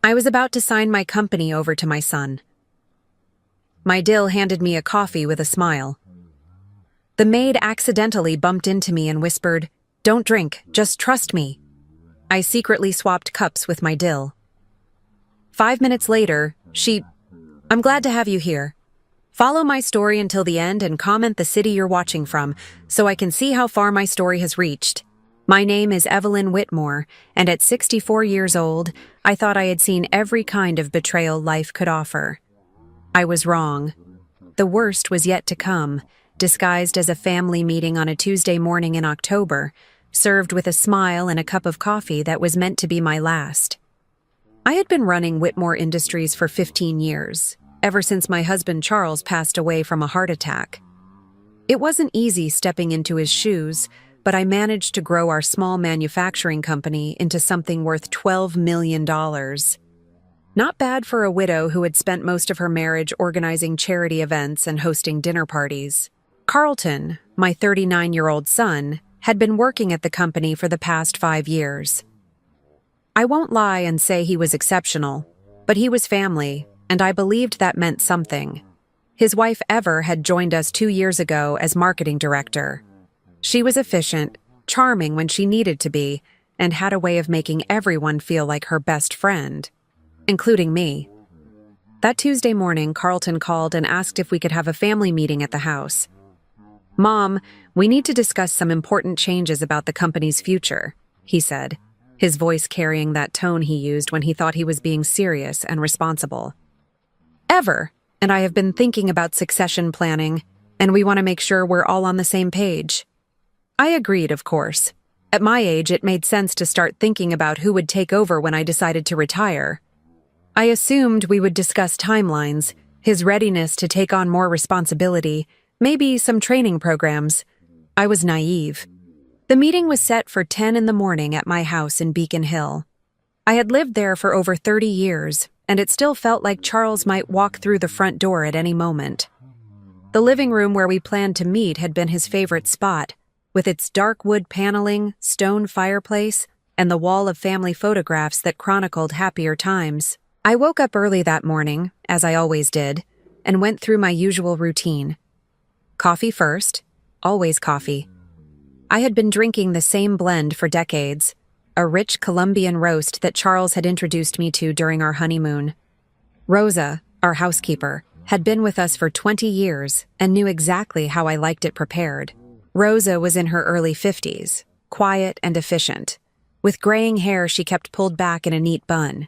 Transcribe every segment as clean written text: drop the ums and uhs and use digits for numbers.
I was about to sign my company over to my son. My DIL handed me a coffee with a smile. The maid accidentally bumped into me and whispered, "Don't drink, just trust me." I secretly swapped cups with my DIL. 5 minutes later, I'm glad to have you here. Follow my story until the end and comment the city you're watching from, so I can see how far my story has reached. My name is Evelyn Whitmore, and at 64 years old, I thought I had seen every kind of betrayal life could offer. I was wrong. The worst was yet to come, disguised as a family meeting on a Tuesday morning in October, served with a smile and a cup of coffee that was meant to be my last. I had been running Whitmore Industries for 15 years, ever since my husband Charles passed away from a heart attack. It wasn't easy stepping into his shoes, but I managed to grow our small manufacturing company into something worth $12 million. Not bad for a widow who had spent most of her marriage organizing charity events and hosting dinner parties. Carlton, my 39-year-old son, had been working at the company for the past 5 years. I won't lie and say he was exceptional, but he was family, and I believed that meant something. His wife Ever had joined us 2 years ago as marketing director. She was efficient, charming when she needed to be, and had a way of making everyone feel like her best friend, including me. That Tuesday morning, Carlton called and asked if we could have a family meeting at the house. "Mom, we need to discuss some important changes about the company's future," he said, his voice carrying that tone he used when he thought he was being serious and responsible. "Ever and I have been thinking about succession planning, and we want to make sure we're all on the same page." I agreed, of course. At my age, it made sense to start thinking about who would take over when I decided to retire. I assumed we would discuss timelines, his readiness to take on more responsibility, maybe some training programs. I was naive. The meeting was set for 10 in the morning at my house in Beacon Hill. I had lived there for over 30 years, and it still felt like Charles might walk through the front door at any moment. The living room where we planned to meet had been his favorite spot, with its dark wood paneling, stone fireplace, and the wall of family photographs that chronicled happier times. I woke up early that morning, as I always did, and went through my usual routine. Coffee first, always coffee. I had been drinking the same blend for decades, a rich Colombian roast that Charles had introduced me to during our honeymoon. Rosa, our housekeeper, had been with us for 20 years and knew exactly how I liked it prepared. Rosa was in her early 50s, quiet and efficient. With graying hair she kept pulled back in a neat bun.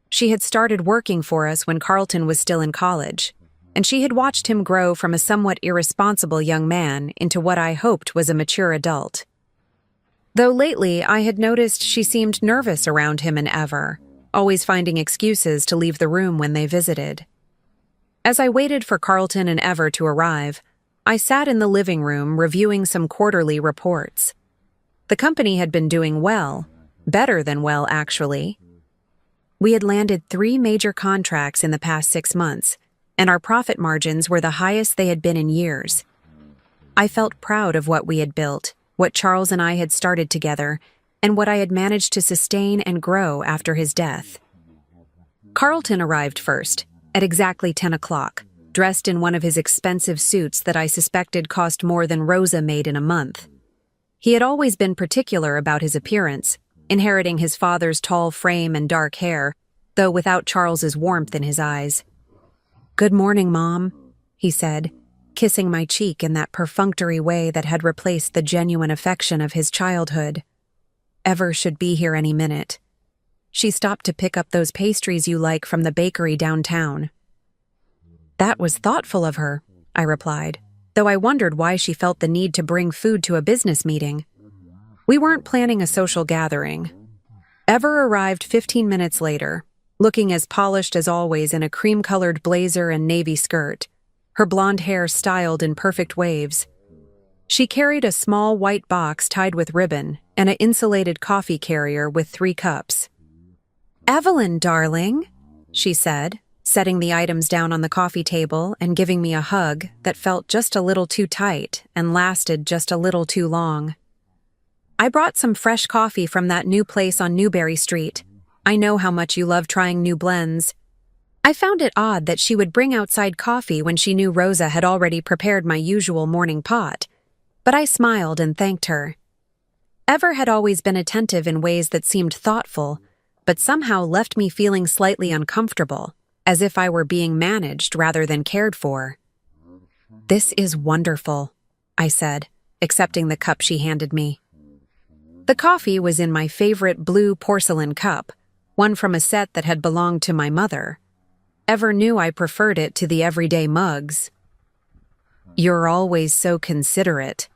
She had started working for us when Carlton was still in college, and she had watched him grow from a somewhat irresponsible young man into what I hoped was a mature adult. Though lately I had noticed she seemed nervous around him and Ever, always finding excuses to leave the room when they visited. As I waited for Carlton and Ever to arrive, I sat in the living room reviewing some quarterly reports. The company had been doing well, better than well, actually. We had landed 3 major contracts in the past 6 months, and our profit margins were the highest they had been in years. I felt proud of what we had built, what Charles and I had started together, and what I had managed to sustain and grow after his death. Carlton arrived first, at exactly 10 o'clock. Dressed in one of his expensive suits that I suspected cost more than Rosa made in a month. He had always been particular about his appearance, inheriting his father's tall frame and dark hair, though without Charles's warmth in his eyes. "Good morning, Mom," he said, kissing my cheek in that perfunctory way that had replaced the genuine affection of his childhood. "Ever should be here any minute. She stopped to pick up those pastries you like from the bakery downtown." "That was thoughtful of her," I replied, though I wondered why she felt the need to bring food to a business meeting. We weren't planning a social gathering. Ever arrived 15 minutes later, looking as polished as always in a cream-colored blazer and navy skirt, her blonde hair styled in perfect waves. She carried a small white box tied with ribbon and an insulated coffee carrier with 3 cups. "Evelyn, darling," she said, setting the items down on the coffee table and giving me a hug that felt just a little too tight and lasted just a little too long. "I brought some fresh coffee from that new place on Newberry Street. I know how much you love trying new blends." I found it odd that she would bring outside coffee when she knew Rosa had already prepared my usual morning pot, but I smiled and thanked her. Ever had always been attentive in ways that seemed thoughtful, but somehow left me feeling slightly uncomfortable, as if I were being managed rather than cared for. "This is wonderful," I said, accepting the cup she handed me. The coffee was in my favorite blue porcelain cup, one from a set that had belonged to my mother. Ever knew I preferred it to the everyday mugs. "You're always so considerate."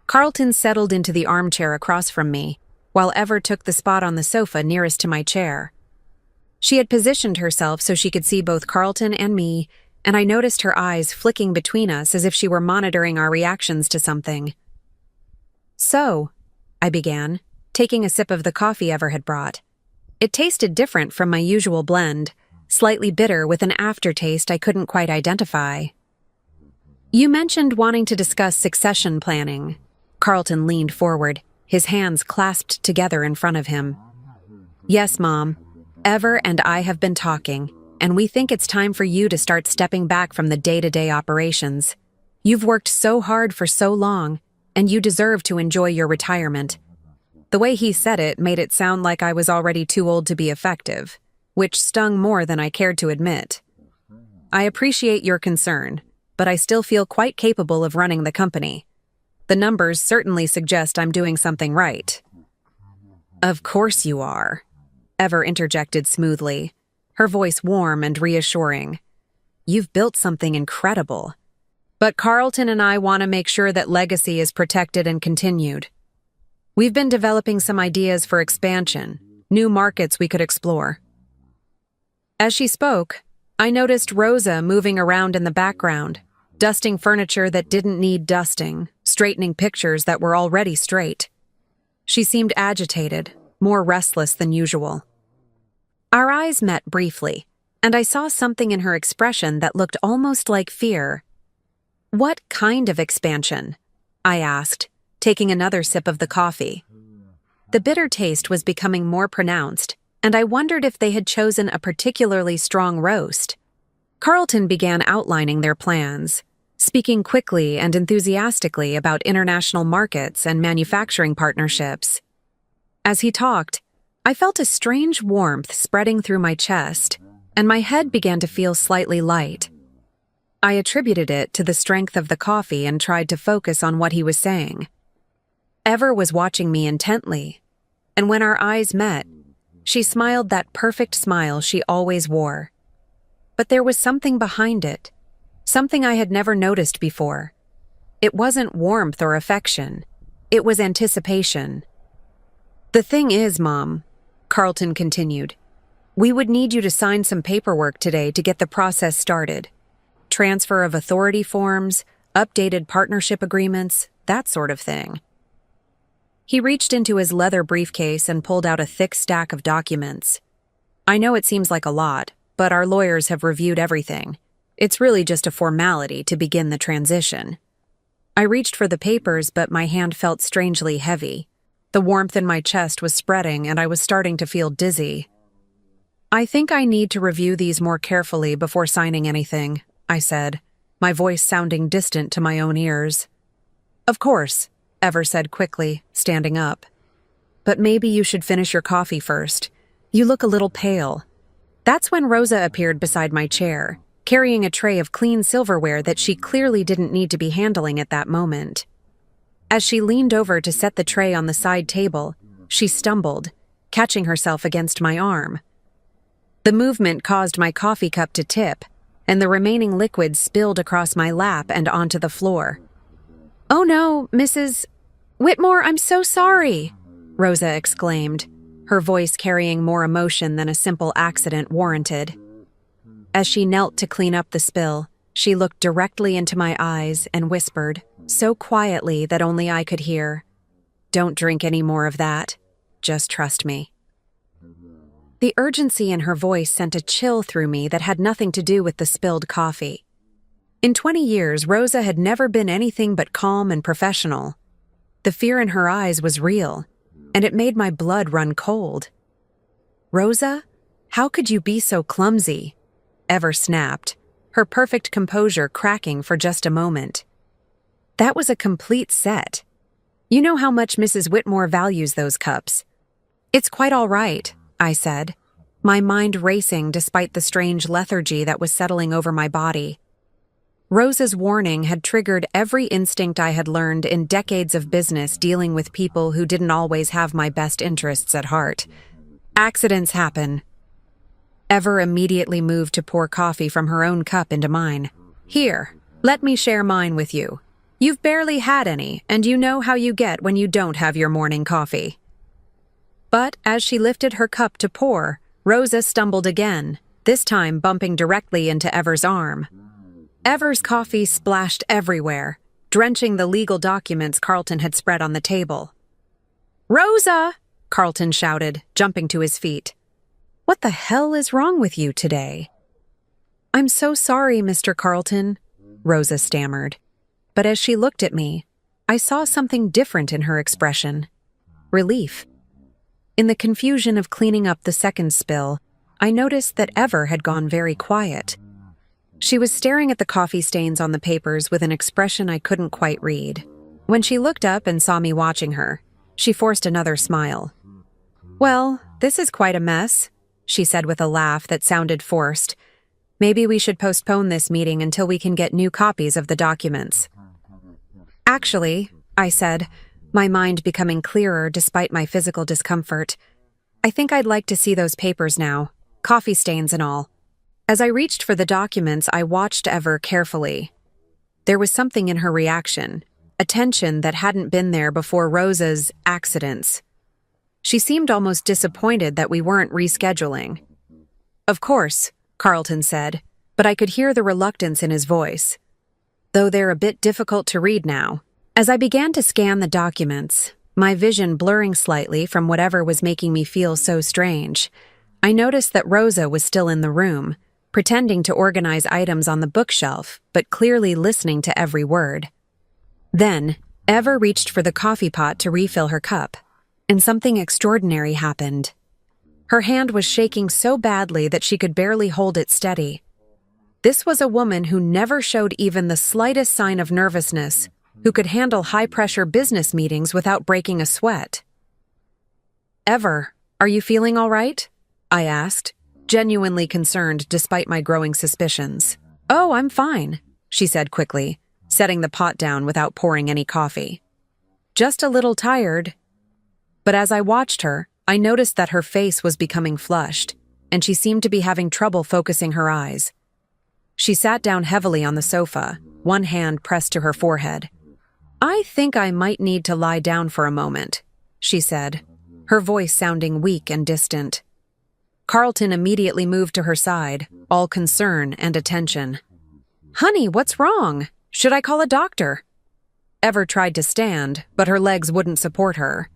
Carlton settled into the armchair across from me, while Ever took the spot on the sofa nearest to my chair. She had positioned herself so she could see both Carlton and me, and I noticed her eyes flicking between us as if she were monitoring our reactions to something. "So," I began, taking a sip of the coffee Ever had brought. It tasted different from my usual blend, slightly bitter with an aftertaste I couldn't quite identify. "You mentioned wanting to discuss succession planning." Carlton leaned forward, his hands clasped together in front of him. "Yes, Mom. Ever and I have been talking, and we think it's time for you to start stepping back from the day-to-day operations. You've worked so hard for so long, and you deserve to enjoy your retirement." The way he said it made it sound like I was already too old to be effective, which stung more than I cared to admit. "I appreciate your concern, but I still feel quite capable of running the company. The numbers certainly suggest I'm doing something right." "Of course you are," Ever interjected smoothly, her voice warm and reassuring. "You've built something incredible. But Carlton and I want to make sure that legacy is protected and continued. We've been developing some ideas for expansion, new markets we could explore." As she spoke, I noticed Rosa moving around in the background, dusting furniture that didn't need dusting, straightening pictures that were already straight. She seemed agitated, more restless than usual. Our eyes met briefly, and I saw something in her expression that looked almost like fear. "What kind of expansion?" I asked, taking another sip of the coffee. The bitter taste was becoming more pronounced, and I wondered if they had chosen a particularly strong roast. Carlton began outlining their plans, speaking quickly and enthusiastically about international markets and manufacturing partnerships. As he talked, I felt a strange warmth spreading through my chest, and my head began to feel slightly light. I attributed it to the strength of the coffee and tried to focus on what he was saying. Ever was watching me intently, and when our eyes met, she smiled that perfect smile she always wore. But there was something behind it, something I had never noticed before. It wasn't warmth or affection. It was anticipation. "The thing is, Mom," Carlton continued, "we would need you to sign some paperwork today to get the process started. Transfer of authority forms, updated partnership agreements, that sort of thing." He reached into his leather briefcase and pulled out a thick stack of documents. "I know it seems like a lot, but our lawyers have reviewed everything. It's really just a formality to begin the transition." I reached for the papers, but my hand felt strangely heavy. The warmth in my chest was spreading, and I was starting to feel dizzy. "I think I need to review these more carefully before signing anything," I said, my voice sounding distant to my own ears. "Of course," Ever said quickly, standing up. "But maybe you should finish your coffee first. You look a little pale." That's when Rosa appeared beside my chair, carrying a tray of clean silverware that she clearly didn't need to be handling at that moment. As she leaned over to set the tray on the side table, she stumbled, catching herself against my arm. The movement caused my coffee cup to tip, and the remaining liquid spilled across my lap and onto the floor. "Oh no, Mrs. Whitmore, I'm so sorry," Rosa exclaimed, her voice carrying more emotion than a simple accident warranted. As she knelt to clean up the spill, she looked directly into my eyes and whispered, so quietly that only I could hear, "Don't drink any more of that. Just trust me." The urgency in her voice sent a chill through me that had nothing to do with the spilled coffee. In 20 years, Rosa had never been anything but calm and professional. The fear in her eyes was real, and it made my blood run cold. "Rosa, how could you be so clumsy?" Ever snapped, her perfect composure cracking for just a moment. "That was a complete set. You know how much Mrs. Whitmore values those cups." "It's quite all right," I said, my mind racing despite the strange lethargy that was settling over my body. Rosa's warning had triggered every instinct I had learned in decades of business dealing with people who didn't always have my best interests at heart. Accidents happen. Ever immediately moved to pour coffee from her own cup into mine. "Here, let me share mine with you. You've barely had any, and you know how you get when you don't have your morning coffee." But as she lifted her cup to pour, Rosa stumbled again, this time bumping directly into Ever's arm. Ever's coffee splashed everywhere, drenching the legal documents Carlton had spread on the table. "Rosa!" Carlton shouted, jumping to his feet. "What the hell is wrong with you today?" "I'm so sorry, Mr. Carlton," Rosa stammered. But as she looked at me, I saw something different in her expression. Relief. In the confusion of cleaning up the second spill, I noticed that Ever had gone very quiet. She was staring at the coffee stains on the papers with an expression I couldn't quite read. When she looked up and saw me watching her, she forced another smile. "Well, this is quite a mess," she said with a laugh that sounded forced. "Maybe we should postpone this meeting until we can get new copies of the documents." "Actually," I said, my mind becoming clearer despite my physical discomfort, "I think I'd like to see those papers now, coffee stains and all." As I reached for the documents, I watched Ever carefully. There was something in her reaction, a tension that hadn't been there before Rosa's accidents. She seemed almost disappointed that we weren't rescheduling. "Of course," Carlton said, but I could hear the reluctance in his voice. Though they're a bit difficult to read now. As I began to scan the documents, my vision blurring slightly from whatever was making me feel so strange, I noticed that Rosa was still in the room, pretending to organize items on the bookshelf, but clearly listening to every word. Then, Ever reached for the coffee pot to refill her cup, and something extraordinary happened. Her hand was shaking so badly that she could barely hold it steady. This was a woman who never showed even the slightest sign of nervousness, who could handle high-pressure business meetings without breaking a sweat. "Ever, are you feeling all right?" I asked, genuinely concerned despite my growing suspicions. "Oh, I'm fine," she said quickly, setting the pot down without pouring any coffee. "Just a little tired." But as I watched her, I noticed that her face was becoming flushed, and she seemed to be having trouble focusing her eyes. She sat down heavily on the sofa, one hand pressed to her forehead. "I think I might need to lie down for a moment," she said, her voice sounding weak and distant. Carlton immediately moved to her side, all concern and attention. "Honey, what's wrong? Should I call a doctor?" Ever tried to stand, but her legs wouldn't support her.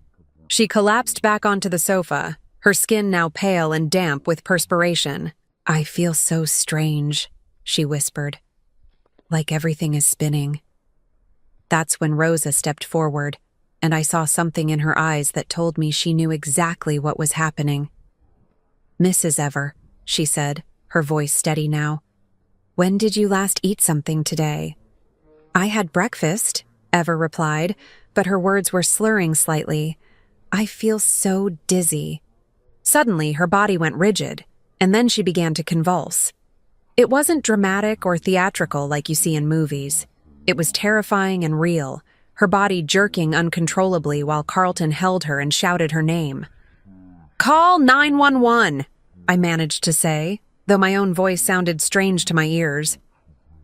She collapsed back onto the sofa, her skin now pale and damp with perspiration. "I feel so strange," she whispered. "Like everything is spinning." That's when Rosa stepped forward, and I saw something in her eyes that told me she knew exactly what was happening. "Mrs. Ever," she said, her voice steady now, "when did you last eat something today?" "I had breakfast," Ever replied, but her words were slurring slightly. "I feel so dizzy." Suddenly, her body went rigid, and then she began to convulse. It wasn't dramatic or theatrical like you see in movies. It was terrifying and real, her body jerking uncontrollably while Carlton held her and shouted her name. "Call 911, I managed to say, though my own voice sounded strange to my ears.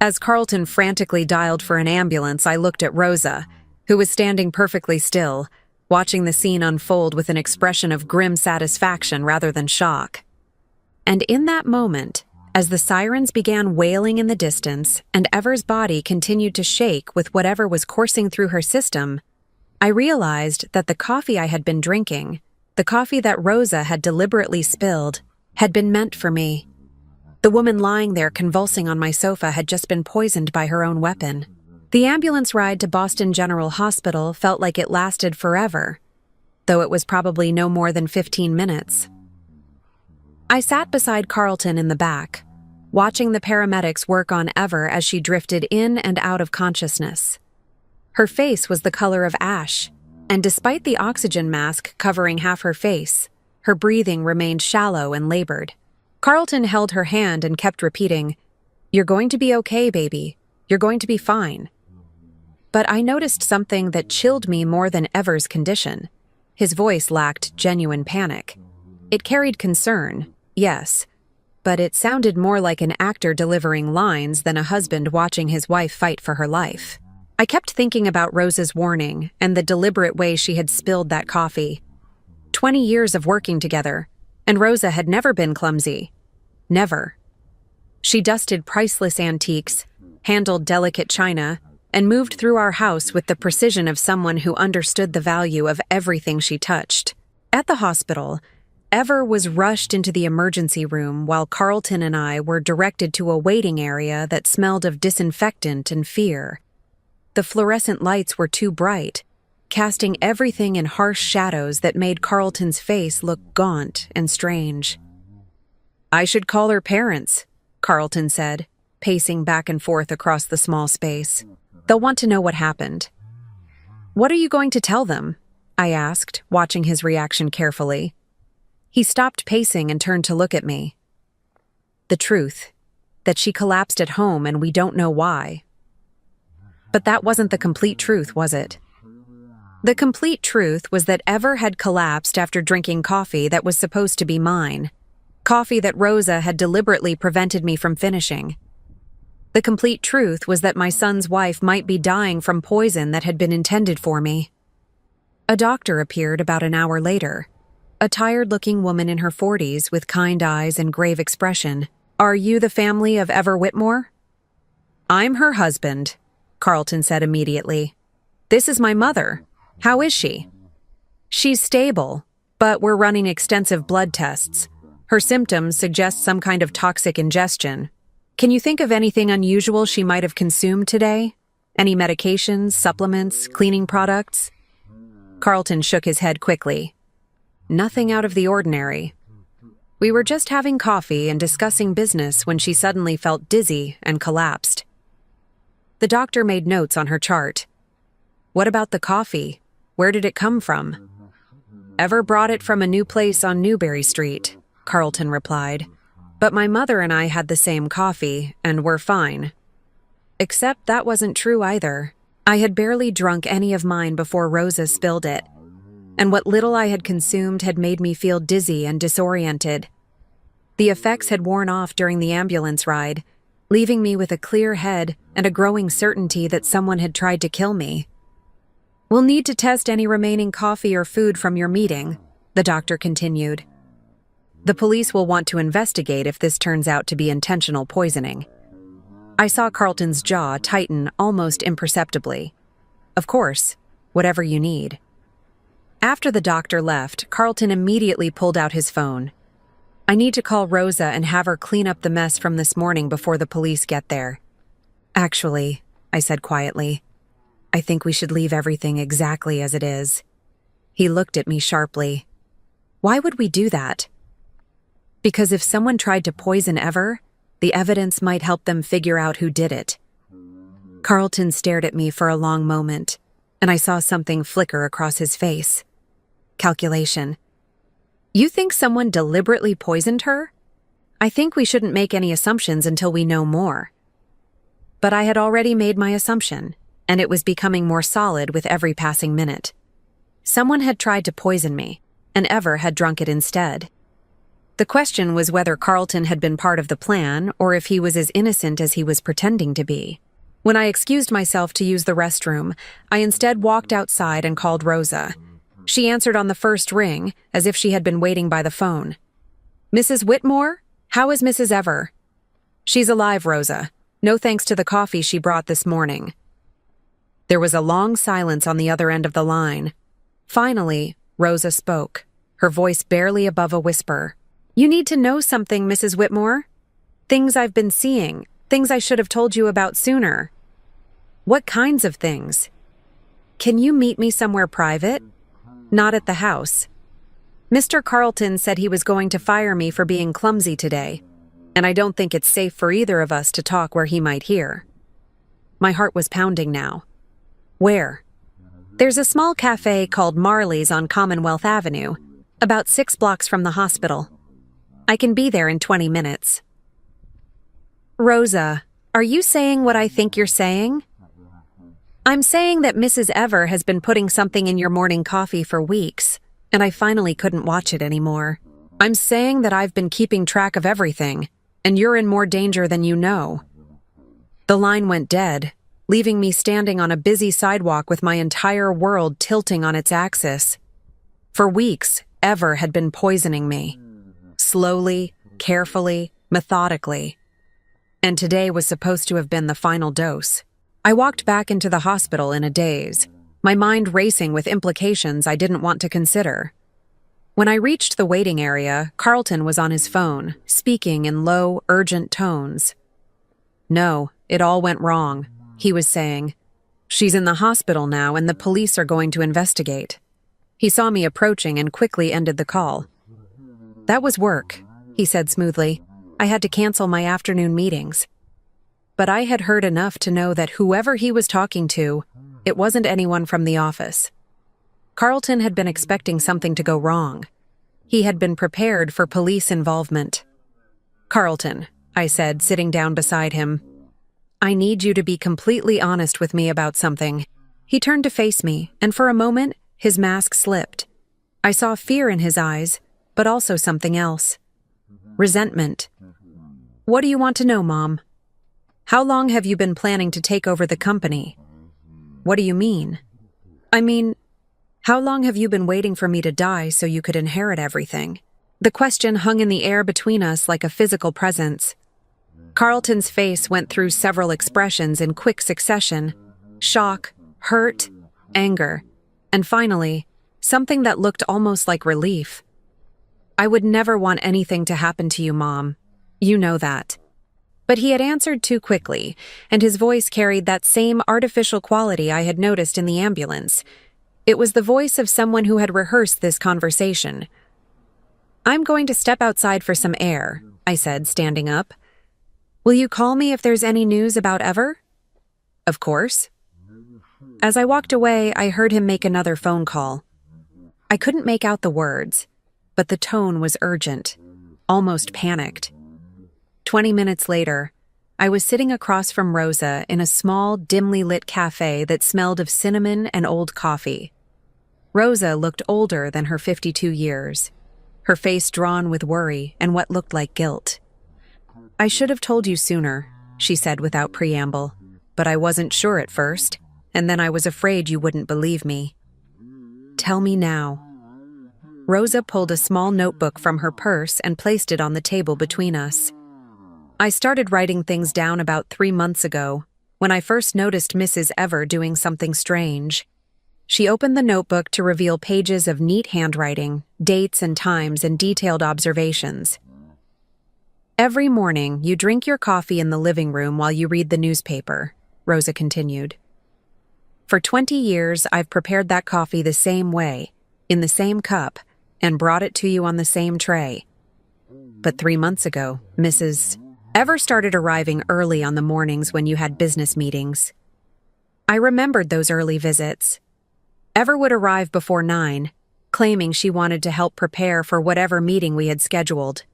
As Carlton frantically dialed for an ambulance, I looked at Rosa, who was standing perfectly still, watching the scene unfold with an expression of grim satisfaction rather than shock. And in that moment, as the sirens began wailing in the distance and Ever's body continued to shake with whatever was coursing through her system, I realized that the coffee I had been drinking, the coffee that Rosa had deliberately spilled, had been meant for me. The woman lying there convulsing on my sofa had just been poisoned by her own weapon. The ambulance ride to Boston General Hospital felt like it lasted forever, though it was probably no more than 15 minutes. I sat beside Carlton in the back, watching the paramedics work on Ever as she drifted in and out of consciousness. Her face was the color of ash, and despite the oxygen mask covering half her face, her breathing remained shallow and labored. Carlton held her hand and kept repeating, "You're going to be okay, baby. You're going to be fine." But I noticed something that chilled me more than Ever's condition. His voice lacked genuine panic. It carried concern, yes, but it sounded more like an actor delivering lines than a husband watching his wife fight for her life. I kept thinking about Rosa's warning and the deliberate way she had spilled that coffee. 20 years of working together, and Rosa had never been clumsy. Never. She dusted priceless antiques, handled delicate china, and moved through our house with the precision of someone who understood the value of everything she touched. At the hospital, Ever was rushed into the emergency room while Carlton and I were directed to a waiting area that smelled of disinfectant and fear. The fluorescent lights were too bright, casting everything in harsh shadows that made Carlton's face look gaunt and strange. "I should call her parents," Carlton said, pacing back and forth across the small space. "They'll want to know what happened." "What are you going to tell them?" I asked, watching his reaction carefully. He stopped pacing and turned to look at me. "The truth, that she collapsed at home and we don't know why." But that wasn't the complete truth, was it? The complete truth was that Ever had collapsed after drinking coffee that was supposed to be mine. Coffee that Rosa had deliberately prevented me from finishing. The complete truth was that my son's wife might be dying from poison that had been intended for me. A doctor appeared about an hour later. A tired-looking woman in her 40s with kind eyes and grave expression. "Are you the family of Ever Whitmore?" "I'm her husband," Carlton said immediately. "This is my mother. How is she?" "She's stable, but we're running extensive blood tests. Her symptoms suggest some kind of toxic ingestion. Can you think of anything unusual she might have consumed today? Any medications, supplements, cleaning products?" Carlton shook his head quickly. "Nothing out of the ordinary. We were just having coffee and discussing business when she suddenly felt dizzy and collapsed." The doctor made notes on her chart. "What about the coffee? Where did it come from?" "Ever brought it from a new place on Newberry Street," Carlton replied. "But my mother and I had the same coffee, and we're fine." Except that wasn't true either. I had barely drunk any of mine before Rosa spilled it, and what little I had consumed had made me feel dizzy and disoriented. The effects had worn off during the ambulance ride, leaving me with a clear head and a growing certainty that someone had tried to kill me. "We'll need to test any remaining coffee or food from your meeting," the doctor continued. "The police will want to investigate if this turns out to be intentional poisoning." I saw Carlton's jaw tighten almost imperceptibly. "Of course, whatever you need." After the doctor left, Carlton immediately pulled out his phone. "I need to call Rosa and have her clean up the mess from this morning before the police get there." "Actually," I said quietly, "I think we should leave everything exactly as it is." He looked at me sharply. "Why would we do that?" "Because if someone tried to poison Ever, the evidence might help them figure out who did it." Carlton stared at me for a long moment, and I saw something flicker across his face. Calculation. "You think someone deliberately poisoned her? I think we shouldn't make any assumptions until we know more." But I had already made my assumption, and it was becoming more solid with every passing minute. Someone had tried to poison me, and Ever had drunk it instead. The question was whether Carlton had been part of the plan or if he was as innocent as he was pretending to be. When I excused myself to use the restroom, I instead walked outside and called Rosa. She answered on the first ring, as if she had been waiting by the phone. "Mrs. Whitmore? How is Mrs. Ever?" "She's alive, Rosa. No thanks to the coffee she brought this morning." There was a long silence on the other end of the line. Finally, Rosa spoke, her voice barely above a whisper. "You need to know something, Mrs. Whitmore. Things I've been seeing, things I should have told you about sooner." "What kinds of things?" "Can you meet me somewhere private? Not at the house." Mr. Carlton said he was going to fire me for being clumsy today, and I don't think it's safe for either of us to talk where he might hear. My heart was pounding now. Where? There's a small cafe called Marley's on Commonwealth Avenue, about 6 blocks from the hospital. I can be there in 20 minutes. Rosa, are you saying what I think you're saying? I'm saying that Mrs. Ever has been putting something in your morning coffee for weeks, and I finally couldn't watch it anymore. I'm saying that I've been keeping track of everything, and you're in more danger than you know. The line went dead, leaving me standing on a busy sidewalk with my entire world tilting on its axis. For weeks, Ever had been poisoning me. Slowly, carefully, methodically. And today was supposed to have been the final dose. I walked back into the hospital in a daze, my mind racing with implications I didn't want to consider. When I reached the waiting area, Carlton was on his phone, speaking in low, urgent tones. No, it all went wrong, he was saying. She's in the hospital now and the police are going to investigate. He saw me approaching and quickly ended the call. That was work, he said smoothly. I had to cancel my afternoon meetings. But I had heard enough to know that whoever he was talking to, it wasn't anyone from the office. Carlton had been expecting something to go wrong. He had been prepared for police involvement. Carlton, I said, sitting down beside him, I need you to be completely honest with me about something. He turned to face me, and for a moment, his mask slipped. I saw fear in his eyes, but also something else. Resentment. What do you want to know, Mom? How long have you been planning to take over the company? What do you mean? I mean, how long have you been waiting for me to die so you could inherit everything? The question hung in the air between us like a physical presence. Carlton's face went through several expressions in quick succession: shock, hurt, anger, and finally, something that looked almost like relief. I would never want anything to happen to you, Mom. You know that. But he had answered too quickly, and his voice carried that same artificial quality I had noticed in the ambulance. It was the voice of someone who had rehearsed this conversation. I'm going to step outside for some air, I said, standing up. Will you call me if there's any news about Ever? Of course. As I walked away, I heard him make another phone call. I couldn't make out the words, but the tone was urgent, almost panicked. 20 minutes later, I was sitting across from Rosa in a small, dimly lit cafe that smelled of cinnamon and old coffee. Rosa looked older than her 52 years, her face drawn with worry and what looked like guilt. I should have told you sooner, she said without preamble, but I wasn't sure at first, and then I was afraid you wouldn't believe me. Tell me now. Rosa pulled a small notebook from her purse and placed it on the table between us. I started writing things down about 3 months ago, when I first noticed Mrs. Ever doing something strange. She opened the notebook to reveal pages of neat handwriting, dates and times, and detailed observations. Every morning, you drink your coffee in the living room while you read the newspaper, Rosa continued. For 20 years, I've prepared that coffee the same way, in the same cup, and brought it to you on the same tray. But 3 months ago, Mrs. Ever started arriving early on the mornings when you had business meetings. I remembered those early visits. Ever would arrive before 9, claiming she wanted to help prepare for whatever meeting we had scheduled.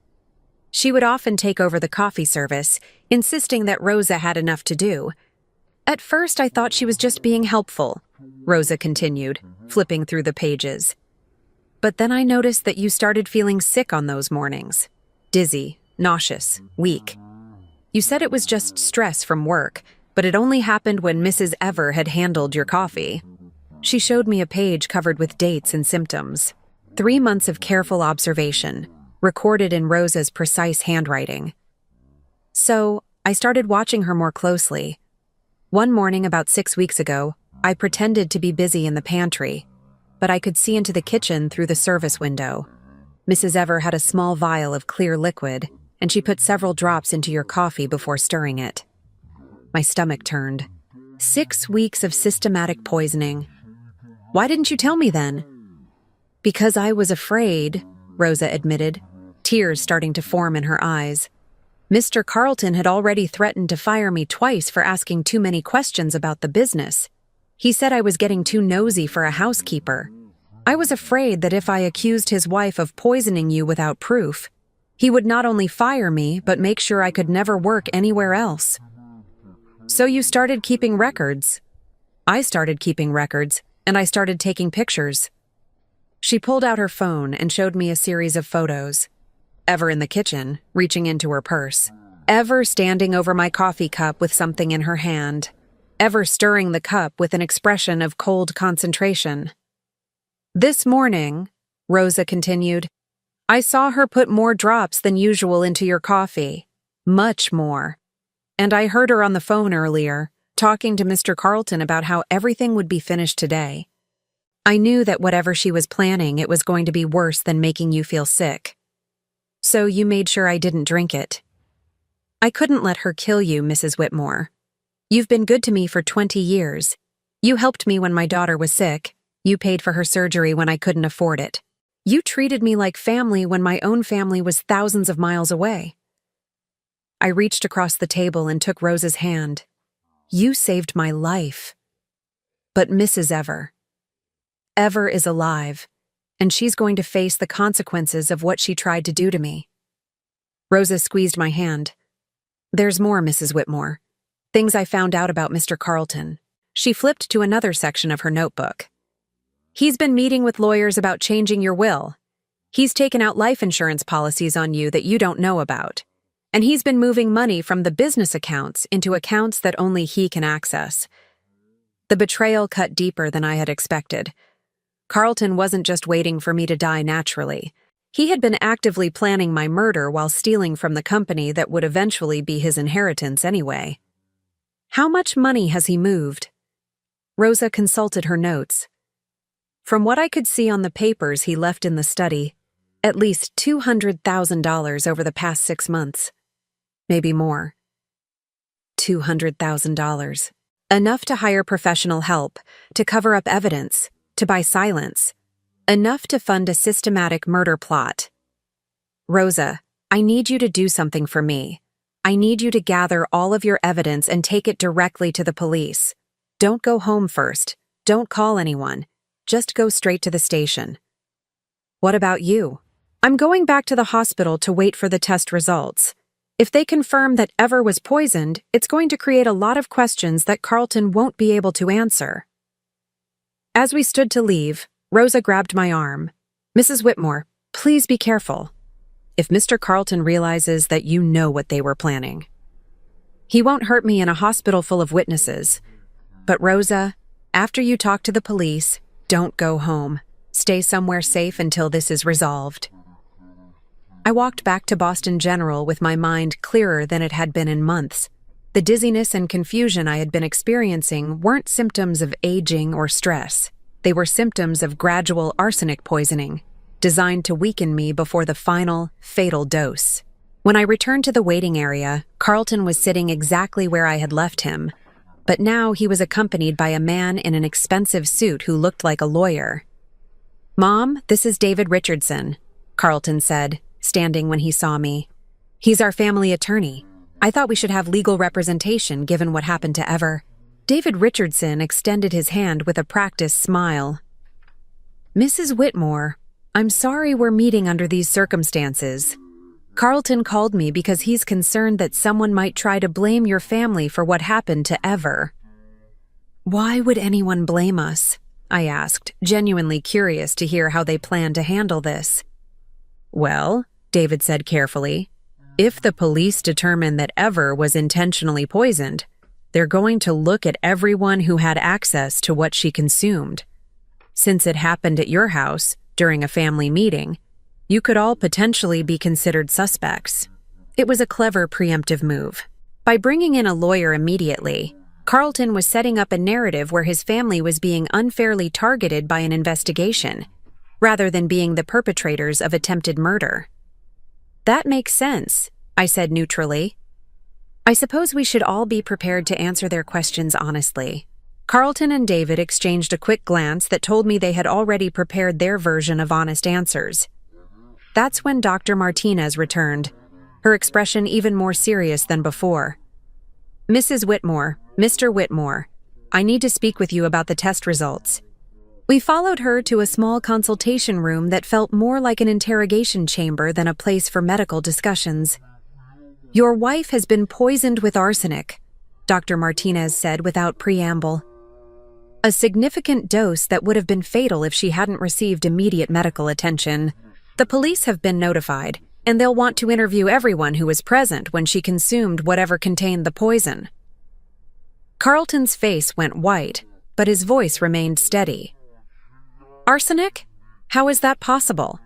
She would often take over the coffee service, insisting that Rosa had enough to do. At first, I thought she was just being helpful, Rosa continued, flipping through the pages. But then I noticed that you started feeling sick on those mornings. Dizzy, nauseous, weak. You said it was just stress from work, but it only happened when Mrs. Ever had handled your coffee. She showed me a page covered with dates and symptoms. 3 months of careful observation, recorded in Rosa's precise handwriting. So, I started watching her more closely. One morning about 6 weeks ago, I pretended to be busy in the pantry, but I could see into the kitchen through the service window. Mrs. Ever had a small vial of clear liquid, and she put several drops into your coffee before stirring it. My stomach turned. 6 weeks of systematic poisoning. Why didn't you tell me then? Because I was afraid, Rosa admitted, tears starting to form in her eyes. Mr. Carlton had already threatened to fire me twice for asking too many questions about the business. He said I was getting too nosy for a housekeeper. I was afraid that if I accused his wife of poisoning you without proof, he would not only fire me, but make sure I could never work anywhere else. So you started keeping records. I started keeping records, and I started taking pictures. She pulled out her phone and showed me a series of photos. Ever in the kitchen, reaching into her purse. Ever standing over my coffee cup with something in her hand. Ever stirring the cup with an expression of cold concentration. This morning, Rosa continued, I saw her put more drops than usual into your coffee. Much more. And I heard her on the phone earlier, talking to Mr. Carlton about how everything would be finished today. I knew that whatever she was planning, it was going to be worse than making you feel sick. So you made sure I didn't drink it. I couldn't let her kill you, Mrs. Whitmore. You've been good to me for 20 years. You helped me when my daughter was sick. You paid for her surgery when I couldn't afford it. You treated me like family when my own family was thousands of miles away. I reached across the table and took Rosa's hand. You saved my life. But Mrs. Ever is alive, and she's going to face the consequences of what she tried to do to me. Rosa squeezed my hand. There's more, Mrs. Whitmore. Things I found out about Mr. Carlton. She flipped to another section of her notebook. He's been meeting with lawyers about changing your will. He's taken out life insurance policies on you that you don't know about. And he's been moving money from the business accounts into accounts that only he can access. The betrayal cut deeper than I had expected. Carlton wasn't just waiting for me to die naturally. He had been actively planning my murder while stealing from the company that would eventually be his inheritance anyway. How much money has he moved? Rosa consulted her notes. From what I could see on the papers he left in the study, at least $200,000 over the past 6 months. Maybe more. $200,000. Enough to hire professional help, to cover up evidence, to buy silence. Enough to fund a systematic murder plot. Rosa, I need you to do something for me. I need you to gather all of your evidence and take it directly to the police. Don't go home first. Don't call anyone. Just go straight to the station. What about you? I'm going back to the hospital to wait for the test results. If they confirm that Ever was poisoned, it's going to create a lot of questions that Carlton won't be able to answer. As we stood to leave, Rosa grabbed my arm. Mrs. Whitmore, please be careful. If Mr. Carlton realizes that you know what they were planning. He won't hurt me in a hospital full of witnesses. But Rosa, after you talk to the police, don't go home. Stay somewhere safe until this is resolved. I walked back to Boston General with my mind clearer than it had been in months. The dizziness and confusion I had been experiencing weren't symptoms of aging or stress. They were symptoms of gradual arsenic poisoning, designed to weaken me before the final, fatal dose. When I returned to the waiting area, Carlton was sitting exactly where I had left him, but now he was accompanied by a man in an expensive suit who looked like a lawyer. Mom, this is David Richardson, Carlton said, standing when he saw me. He's our family attorney. I thought we should have legal representation given what happened to Ever. David Richardson extended his hand with a practiced smile. Mrs. Whitmore, I'm sorry we're meeting under these circumstances. Carlton called me because he's concerned that someone might try to blame your family for what happened to Ever. Why would anyone blame us? I asked, genuinely curious to hear how they plan to handle this. Well, David said carefully, if the police determine that Ever was intentionally poisoned, they're going to look at everyone who had access to what she consumed. Since it happened at your house, during a family meeting, you could all potentially be considered suspects. It was a clever preemptive move. By bringing in a lawyer immediately, Carlton was setting up a narrative where his family was being unfairly targeted by an investigation, rather than being the perpetrators of attempted murder. That makes sense, I said neutrally. I suppose we should all be prepared to answer their questions honestly. Carlton and David exchanged a quick glance that told me they had already prepared their version of honest answers. That's when Dr. Martinez returned, her expression even more serious than before. "Mrs. Whitmore, Mr. Whitmore, I need to speak with you about the test results." We followed her to a small consultation room that felt more like an interrogation chamber than a place for medical discussions. "Your wife has been poisoned with arsenic," Dr. Martinez said without preamble. "A significant dose that would have been fatal if she hadn't received immediate medical attention. The police have been notified, and they'll want to interview everyone who was present when she consumed whatever contained the poison." Carlton's face went white, but his voice remained steady. "Arsenic? How is that possible?"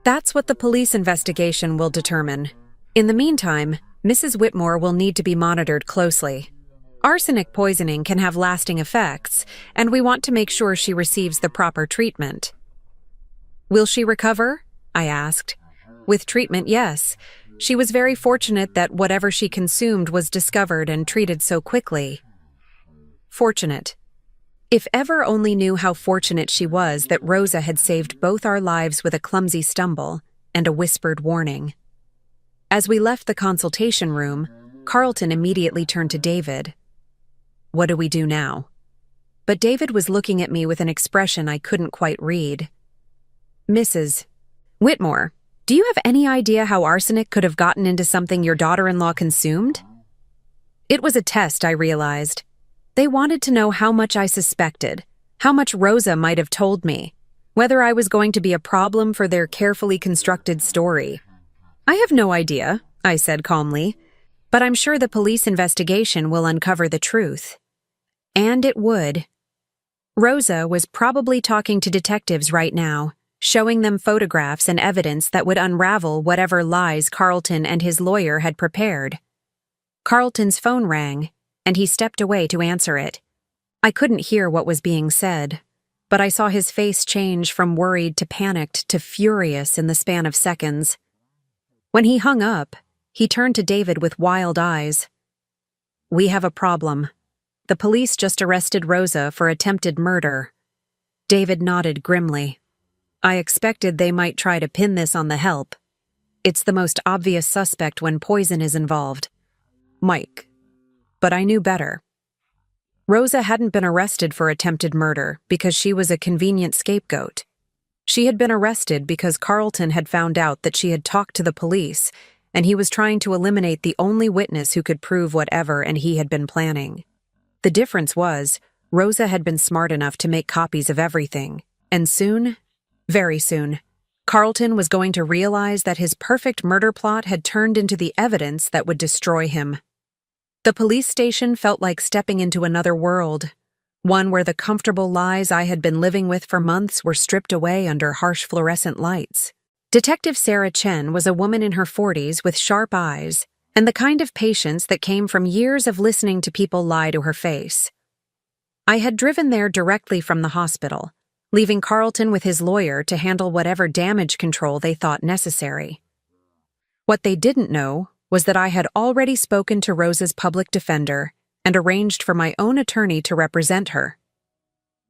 "That's what the police investigation will determine. In the meantime, Mrs. Whitmore will need to be monitored closely. Arsenic poisoning can have lasting effects, and we want to make sure she receives the proper treatment." "Will she recover?" I asked. "With treatment, yes. She was very fortunate that whatever she consumed was discovered and treated so quickly." Fortunate. If ever only knew how fortunate she was that Rosa had saved both our lives with a clumsy stumble and a whispered warning. As we left the consultation room, Carlton immediately turned to David. "What do we do now?" But David was looking at me with an expression I couldn't quite read. "Mrs. Whitmore, do you have any idea how arsenic could have gotten into something your daughter-in-law consumed?" It was a test, I realized. They wanted to know how much I suspected, how much Rosa might have told me, whether I was going to be a problem for their carefully constructed story. "I have no idea," I said calmly, "but I'm sure the police investigation will uncover the truth." And it would. Rosa was probably talking to detectives right now, showing them photographs and evidence that would unravel whatever lies Carlton and his lawyer had prepared. Carlton's phone rang, and he stepped away to answer it. I couldn't hear what was being said, but I saw his face change from worried to panicked to furious in the span of seconds. When he hung up, he turned to David with wild eyes. "We have a problem. The police just arrested Rosa for attempted murder." David nodded grimly. "I expected they might try to pin this on the help. It's the most obvious suspect when poison is involved. Mike. But I knew better. Rosa hadn't been arrested for attempted murder because she was a convenient scapegoat. She had been arrested because Carlton had found out that she had talked to the police, and he was trying to eliminate the only witness who could prove whatever and he had been planning. The difference was, Rosa had been smart enough to make copies of everything, and soon, very soon, Carlton was going to realize that his perfect murder plot had turned into the evidence that would destroy him. The police station felt like stepping into another world, one where the comfortable lies I had been living with for months were stripped away under harsh fluorescent lights. Detective Sarah Chen was a woman in her 40s with sharp eyes and the kind of patience that came from years of listening to people lie to her face. I had driven there directly from the hospital, leaving Carlton with his lawyer to handle whatever damage control they thought necessary. What they didn't know was that I had already spoken to Rosa's public defender and arranged for my own attorney to represent her.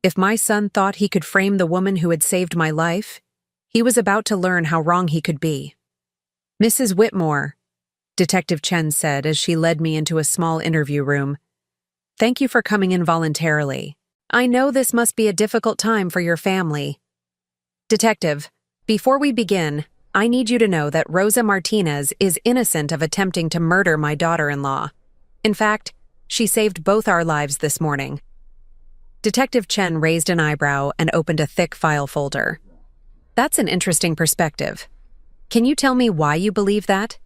If my son thought he could frame the woman who had saved my life, he was about to learn how wrong he could be. "Mrs. Whitmore," Detective Chen said as she led me into a small interview room, "thank you for coming in voluntarily. I know this must be a difficult time for your family. Detective, before we begin, I need you to know that Rosa Martinez is innocent of attempting to murder my daughter-in-law. In fact, she saved both our lives this morning." Detective Chen raised an eyebrow and opened a thick file folder. "That's an interesting perspective. Can you tell me why you believe that?"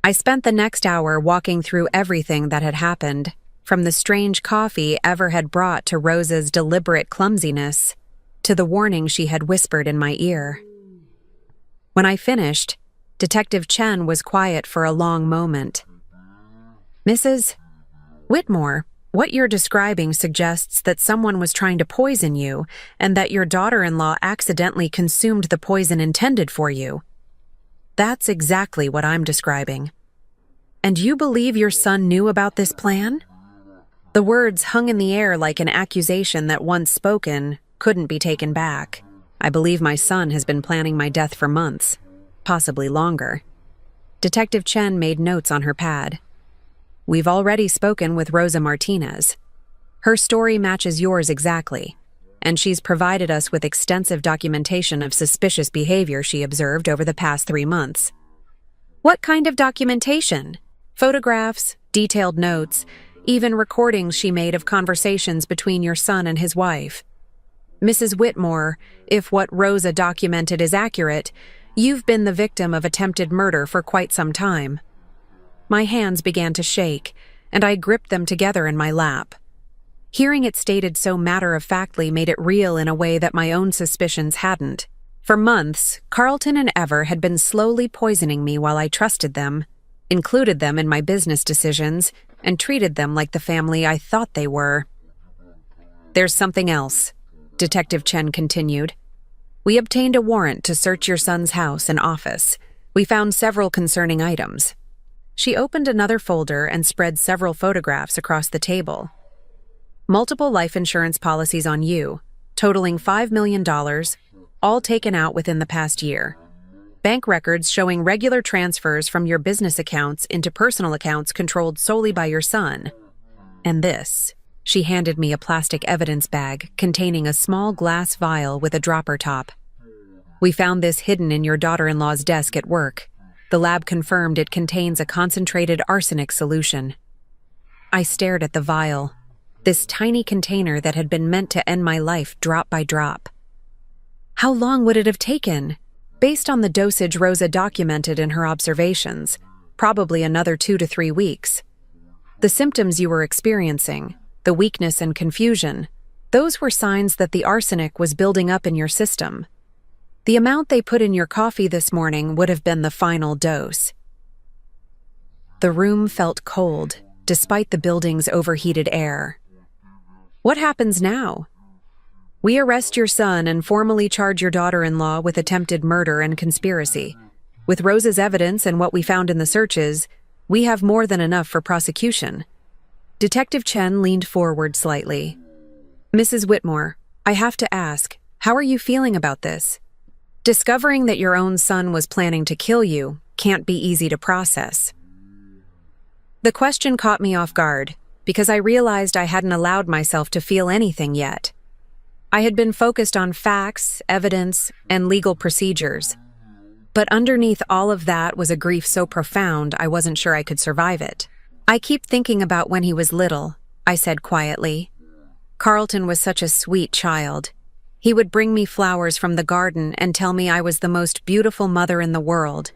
I spent the next hour walking through everything that had happened, from the strange coffee Ever had brought to Rosa's deliberate clumsiness, to the warning she had whispered in my ear. When I finished, Detective Chen was quiet for a long moment. "Mrs. Whitmore, what you're describing suggests that someone was trying to poison you and that your daughter-in-law accidentally consumed the poison intended for you. That's exactly what I'm describing. And you believe your son knew about this plan?" The words hung in the air like an accusation that once spoken couldn't be taken back. I believe my son has been planning my death for months, possibly longer. Detective Chen made notes on her pad. We've already spoken with Rosa Martinez. Her story matches yours exactly, and she's provided us with extensive documentation of suspicious behavior she observed over the past 3 months. What kind of documentation? Photographs, detailed notes, even recordings she made of conversations between your son and his wife. Mrs. Whitmore, if what Rosa documented is accurate, you've been the victim of attempted murder for quite some time. My hands began to shake, and I gripped them together in my lap. Hearing it stated so matter-of-factly made it real in a way that my own suspicions hadn't. For months, Carlton and Ever had been slowly poisoning me while I trusted them, included them in my business decisions, and treated them like the family I thought they were. There's something else, Detective Chen continued. We obtained a warrant to search your son's house and office. We found several concerning items. She opened another folder and spread several photographs across the table. Multiple life insurance policies on you, totaling $5 million, all taken out within the past year. Bank records showing regular transfers from your business accounts into personal accounts controlled solely by your son. And this. She handed me a plastic evidence bag containing a small glass vial with a dropper top. We found this hidden in your daughter-in-law's desk at work. The lab confirmed it contains a concentrated arsenic solution. I stared at the vial, this tiny container that had been meant to end my life drop by drop. How long would it have taken? Based on the dosage Rosa documented in her observations, probably another 2 to 3 weeks. The symptoms you were experiencing, the weakness and confusion, those were signs that the arsenic was building up in your system. The amount they put in your coffee this morning would have been the final dose. The room felt cold, despite the building's overheated air. What happens now? We arrest your son and formally charge your daughter-in-law with attempted murder and conspiracy. With Rosa's evidence and what we found in the searches, we have more than enough for prosecution. Detective Chen leaned forward slightly. Mrs. Whitmore, I have to ask, how are you feeling about this? Discovering that your own son was planning to kill you can't be easy to process. The question caught me off guard, because I realized I hadn't allowed myself to feel anything yet. I had been focused on facts, evidence, and legal procedures. But underneath all of that was a grief so profound I wasn't sure I could survive it. I keep thinking about when he was little, I said quietly. Carlton was such a sweet child. He would bring me flowers from the garden and tell me I was the most beautiful mother in the world.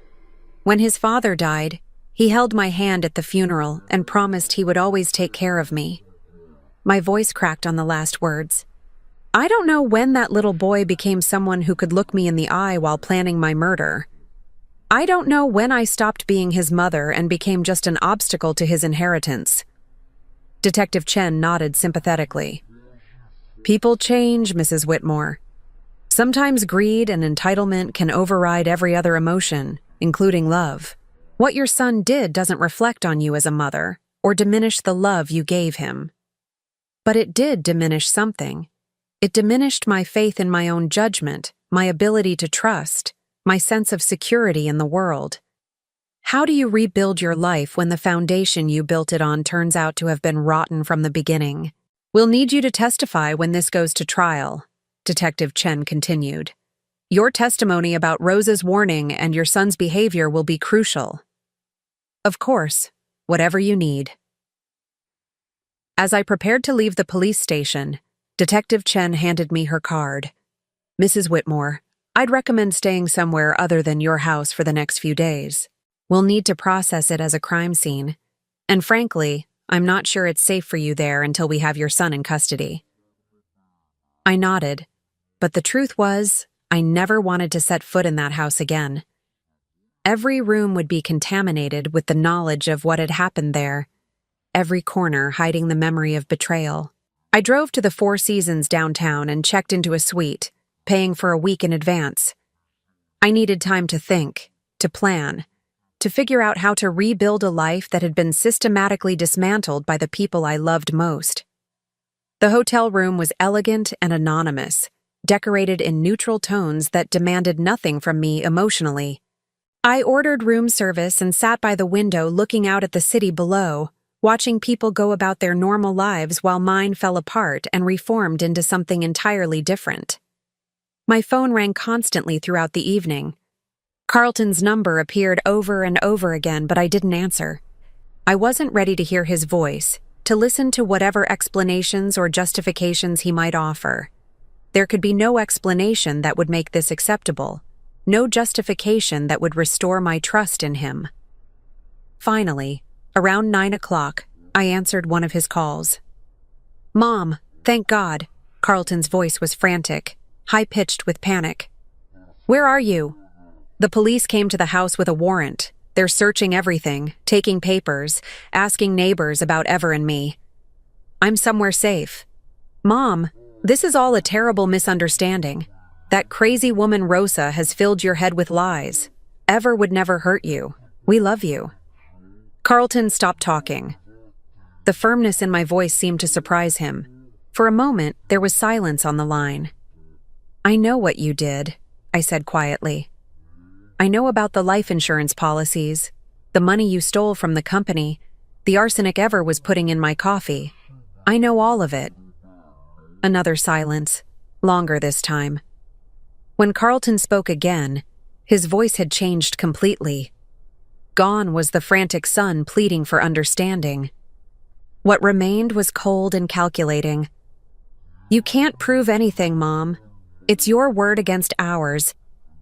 When his father died, he held my hand at the funeral and promised he would always take care of me. My voice cracked on the last words. I don't know when that little boy became someone who could look me in the eye while planning my murder. I don't know when I stopped being his mother and became just an obstacle to his inheritance. Detective Chen nodded sympathetically. People change, Mrs. Whitmore. Sometimes greed and entitlement can override every other emotion, including love. What your son did doesn't reflect on you as a mother or diminish the love you gave him. But it did diminish something. It diminished my faith in my own judgment, my ability to trust, my sense of security in the world. How do you rebuild your life when the foundation you built it on turns out to have been rotten from the beginning? We'll need you to testify when this goes to trial, Detective Chen continued. Your testimony about Rosa's warning and your son's behavior will be crucial. Of course, whatever you need. As I prepared to leave the police station, Detective Chen handed me her card. Mrs. Whitmore, I'd recommend staying somewhere other than your house for the next few days. We'll need to process it as a crime scene. And frankly, I'm not sure it's safe for you there until we have your son in custody. I nodded, but the truth was, I never wanted to set foot in that house again. Every room would be contaminated with the knowledge of what had happened there, every corner hiding the memory of betrayal. I drove to the Four Seasons downtown and checked into a suite, paying for a week in advance. I needed time to think, to plan. to figure out how to rebuild a life that had been systematically dismantled by the people I loved most. The hotel room was elegant and anonymous, decorated in neutral tones that demanded nothing from me emotionally. I ordered room service and sat by the window looking out at the city below, watching people go about their normal lives while mine fell apart and reformed into something entirely different. My phone rang constantly throughout the evening. Carlton's number appeared over and over again, but I didn't answer. I wasn't ready to hear his voice, to listen to whatever explanations or justifications he might offer. There could be no explanation that would make this acceptable, no justification that would restore my trust in him. Finally, around 9 o'clock, I answered one of his calls. "Mom, thank God." Carlton's voice was frantic, high-pitched with panic. "Where are you?" "The police came to the house with a warrant. They're searching everything, taking papers, asking neighbors about Ever and me." "I'm somewhere safe." "Mom, this is all a terrible misunderstanding. That crazy woman Rosa has filled your head with lies. Ever would never hurt you. We love you." Carlton stopped talking. The firmness in my voice seemed to surprise him. For a moment, there was silence on the line. "I know what you did," I said quietly. "I know about the life insurance policies, the money you stole from the company, the arsenic Ever was putting in my coffee. I know all of it." Another silence, longer this time. When Carlton spoke again, his voice had changed completely. Gone was the frantic son pleading for understanding. What remained was cold and calculating. "You can't prove anything, Mom. It's your word against ours,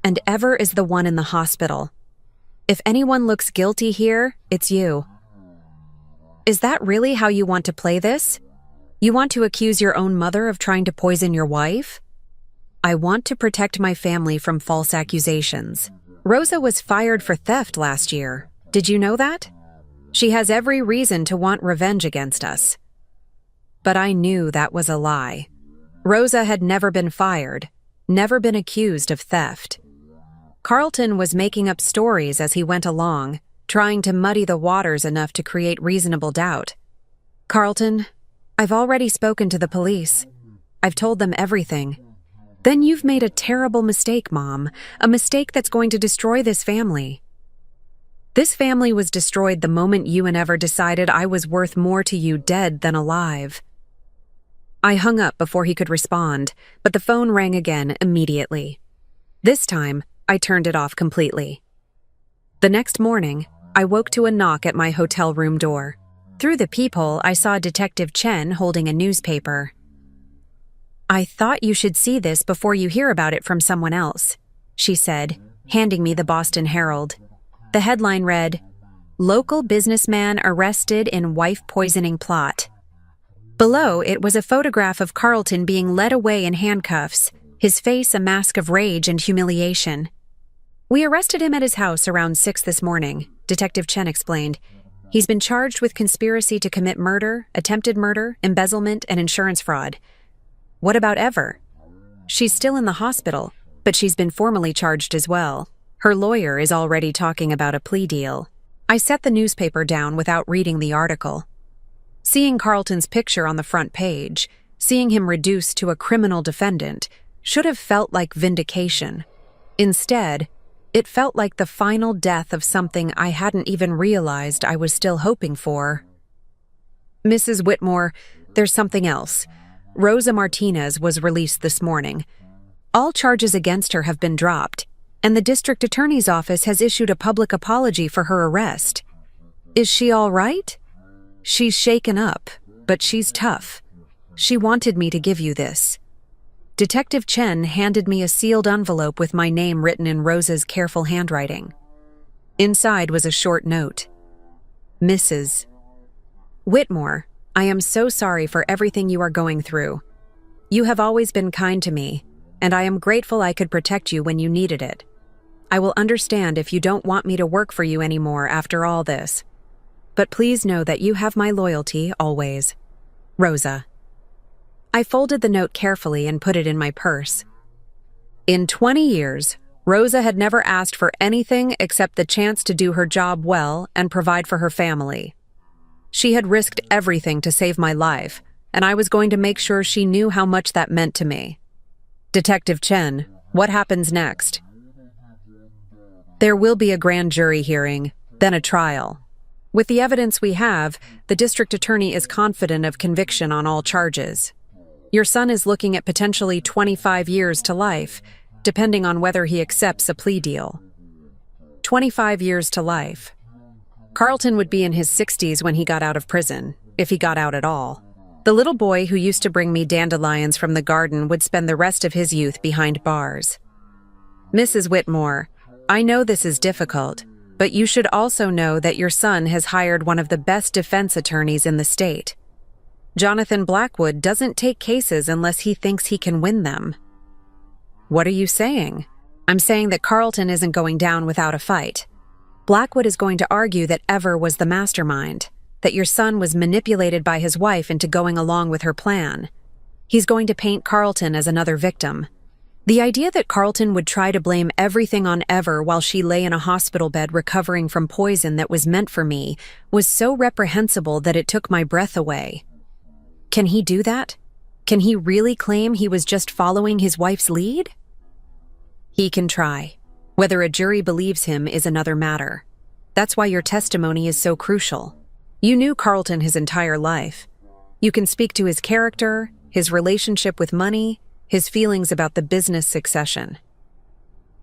and Ever is the one in the hospital. If anyone looks guilty here, it's you." "Is that really how you want to play this? You want to accuse your own mother of trying to poison your wife?" "I want to protect my family from false accusations. Rosa was fired for theft last year. Did you know that? She has every reason to want revenge against us." But I knew that was a lie. Rosa had never been fired, never been accused of theft. Carlton was making up stories as he went along, trying to muddy the waters enough to create reasonable doubt. "Carlton, I've already spoken to the police. I've told them everything." "Then you've made a terrible mistake, Mom, a mistake that's going to destroy this family." "This family was destroyed the moment you and Ever decided I was worth more to you dead than alive." I hung up before he could respond, but the phone rang again immediately. This time, I turned it off completely. The next morning, I woke to a knock at my hotel room door. Through the peephole, I saw Detective Chen holding a newspaper. "I thought you should see this before you hear about it from someone else," she said, handing me the Boston Herald. The headline read, "Local businessman arrested in wife poisoning plot." Below it was a photograph of Carlton being led away in handcuffs, his face a mask of rage and humiliation. "We arrested him at his house around 6 this morning," Detective Chen explained. "He's been charged with conspiracy to commit murder, attempted murder, embezzlement, and insurance fraud." "What about Ever?" "She's still in the hospital, but she's been formally charged as well. Her lawyer is already talking about a plea deal." I set the newspaper down without reading the article. Seeing Carlton's picture on the front page, seeing him reduced to a criminal defendant, should have felt like vindication. Instead, it felt like the final death of something I hadn't even realized I was still hoping for. "Mrs. Whitmore, there's something else. Rosa Martinez was released this morning. All charges against her have been dropped, and the district attorney's office has issued a public apology for her arrest." "Is she all right?" "She's shaken up, but she's tough. She wanted me to give you this." Detective Chen handed me a sealed envelope with my name written in Rosa's careful handwriting. Inside was a short note. "Mrs. Whitmore, I am so sorry for everything you are going through. You have always been kind to me, and I am grateful I could protect you when you needed it. I will understand if you don't want me to work for you anymore after all this. But please know that you have my loyalty always. Rosa." I folded the note carefully and put it in my purse. In 20 years, Rosa had never asked for anything except the chance to do her job well and provide for her family. She had risked everything to save my life, and I was going to make sure she knew how much that meant to me. Detective Chen, what happens next? There will be a grand jury hearing, then a trial. With the evidence we have, the district attorney is confident of conviction on all charges. Your son is looking at potentially 25 years to life, depending on whether he accepts a plea deal. 25 years to life. Carlton would be in his 60s when he got out of prison, if he got out at all. The little boy who used to bring me dandelions from the garden would spend the rest of his youth behind bars. Mrs. Whitmore, I know this is difficult, but you should also know that your son has hired one of the best defense attorneys in the state. Jonathan Blackwood doesn't take cases unless he thinks he can win them. What are you saying? I'm saying that Carlton isn't going down without a fight. Blackwood is going to argue that Ever was the mastermind, that your son was manipulated by his wife into going along with her plan. He's going to paint Carlton as another victim. The idea that Carlton would try to blame everything on Ever while she lay in a hospital bed recovering from poison that was meant for me was so reprehensible that it took my breath away. Can he do that? Can he really claim he was just following his wife's lead? He can try. Whether a jury believes him is another matter. That's why your testimony is so crucial. You knew Carlton his entire life. You can speak to his character, his relationship with money, his feelings about the business succession.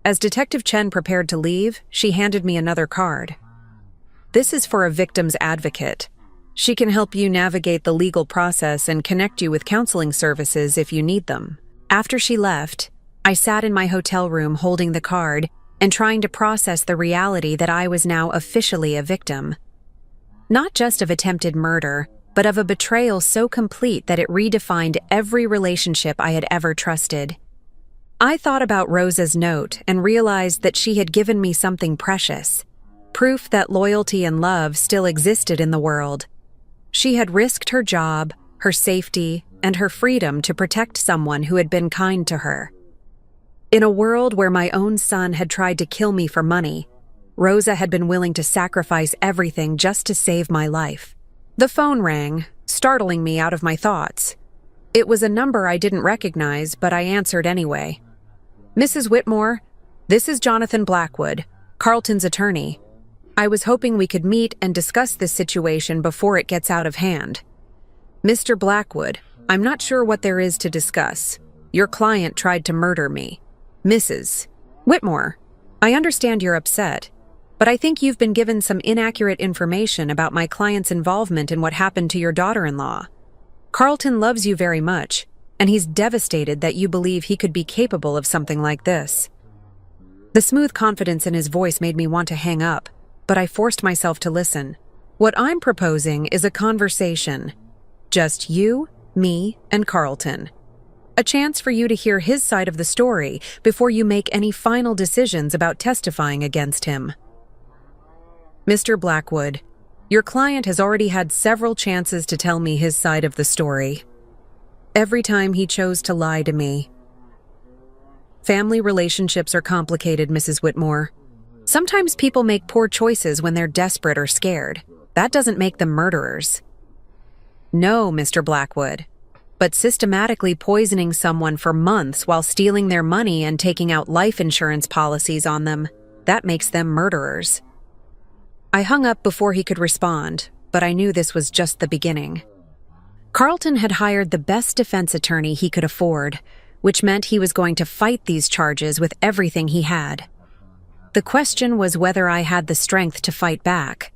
As Detective Chen prepared to leave, she handed me another card. This is for a victim's advocate. She can help you navigate the legal process and connect you with counseling services if you need them. After she left, I sat in my hotel room holding the card and trying to process the reality that I was now officially a victim. Not just of attempted murder, but of a betrayal so complete that it redefined every relationship I had ever trusted. I thought about Rosa's note and realized that she had given me something precious, proof that loyalty and love still existed in the world. She had risked her job, her safety, and her freedom to protect someone who had been kind to her. In a world where my own son had tried to kill me for money, Rosa had been willing to sacrifice everything just to save my life. The phone rang, startling me out of my thoughts. It was a number I didn't recognize, but I answered anyway. Mrs. Whitmore, this is Jonathan Blackwood, Carlton's attorney. I was hoping we could meet and discuss this situation before it gets out of hand. Mr. Blackwood, I'm not sure what there is to discuss. Your client tried to murder me. Mrs. Whitmore, I understand you're upset, but I think you've been given some inaccurate information about my client's involvement in what happened to your daughter-in-law. Carlton loves you very much, and he's devastated that you believe he could be capable of something like this. The smooth confidence in his voice made me want to hang up, but I forced myself to listen. What I'm proposing is a conversation. Just you, me, and Carlton. A chance for you to hear his side of the story before you make any final decisions about testifying against him. Mr. Blackwood, your client has already had several chances to tell me his side of the story. Every time he chose to lie to me. Family relationships are complicated, Mrs. Whitmore. Sometimes people make poor choices when they're desperate or scared. That doesn't make them murderers. No, Mr. Blackwood. But systematically poisoning someone for months while stealing their money and taking out life insurance policies on them, that makes them murderers. I hung up before he could respond, but I knew this was just the beginning. Carlton had hired the best defense attorney he could afford, which meant he was going to fight these charges with everything he had. The question was whether I had the strength to fight back.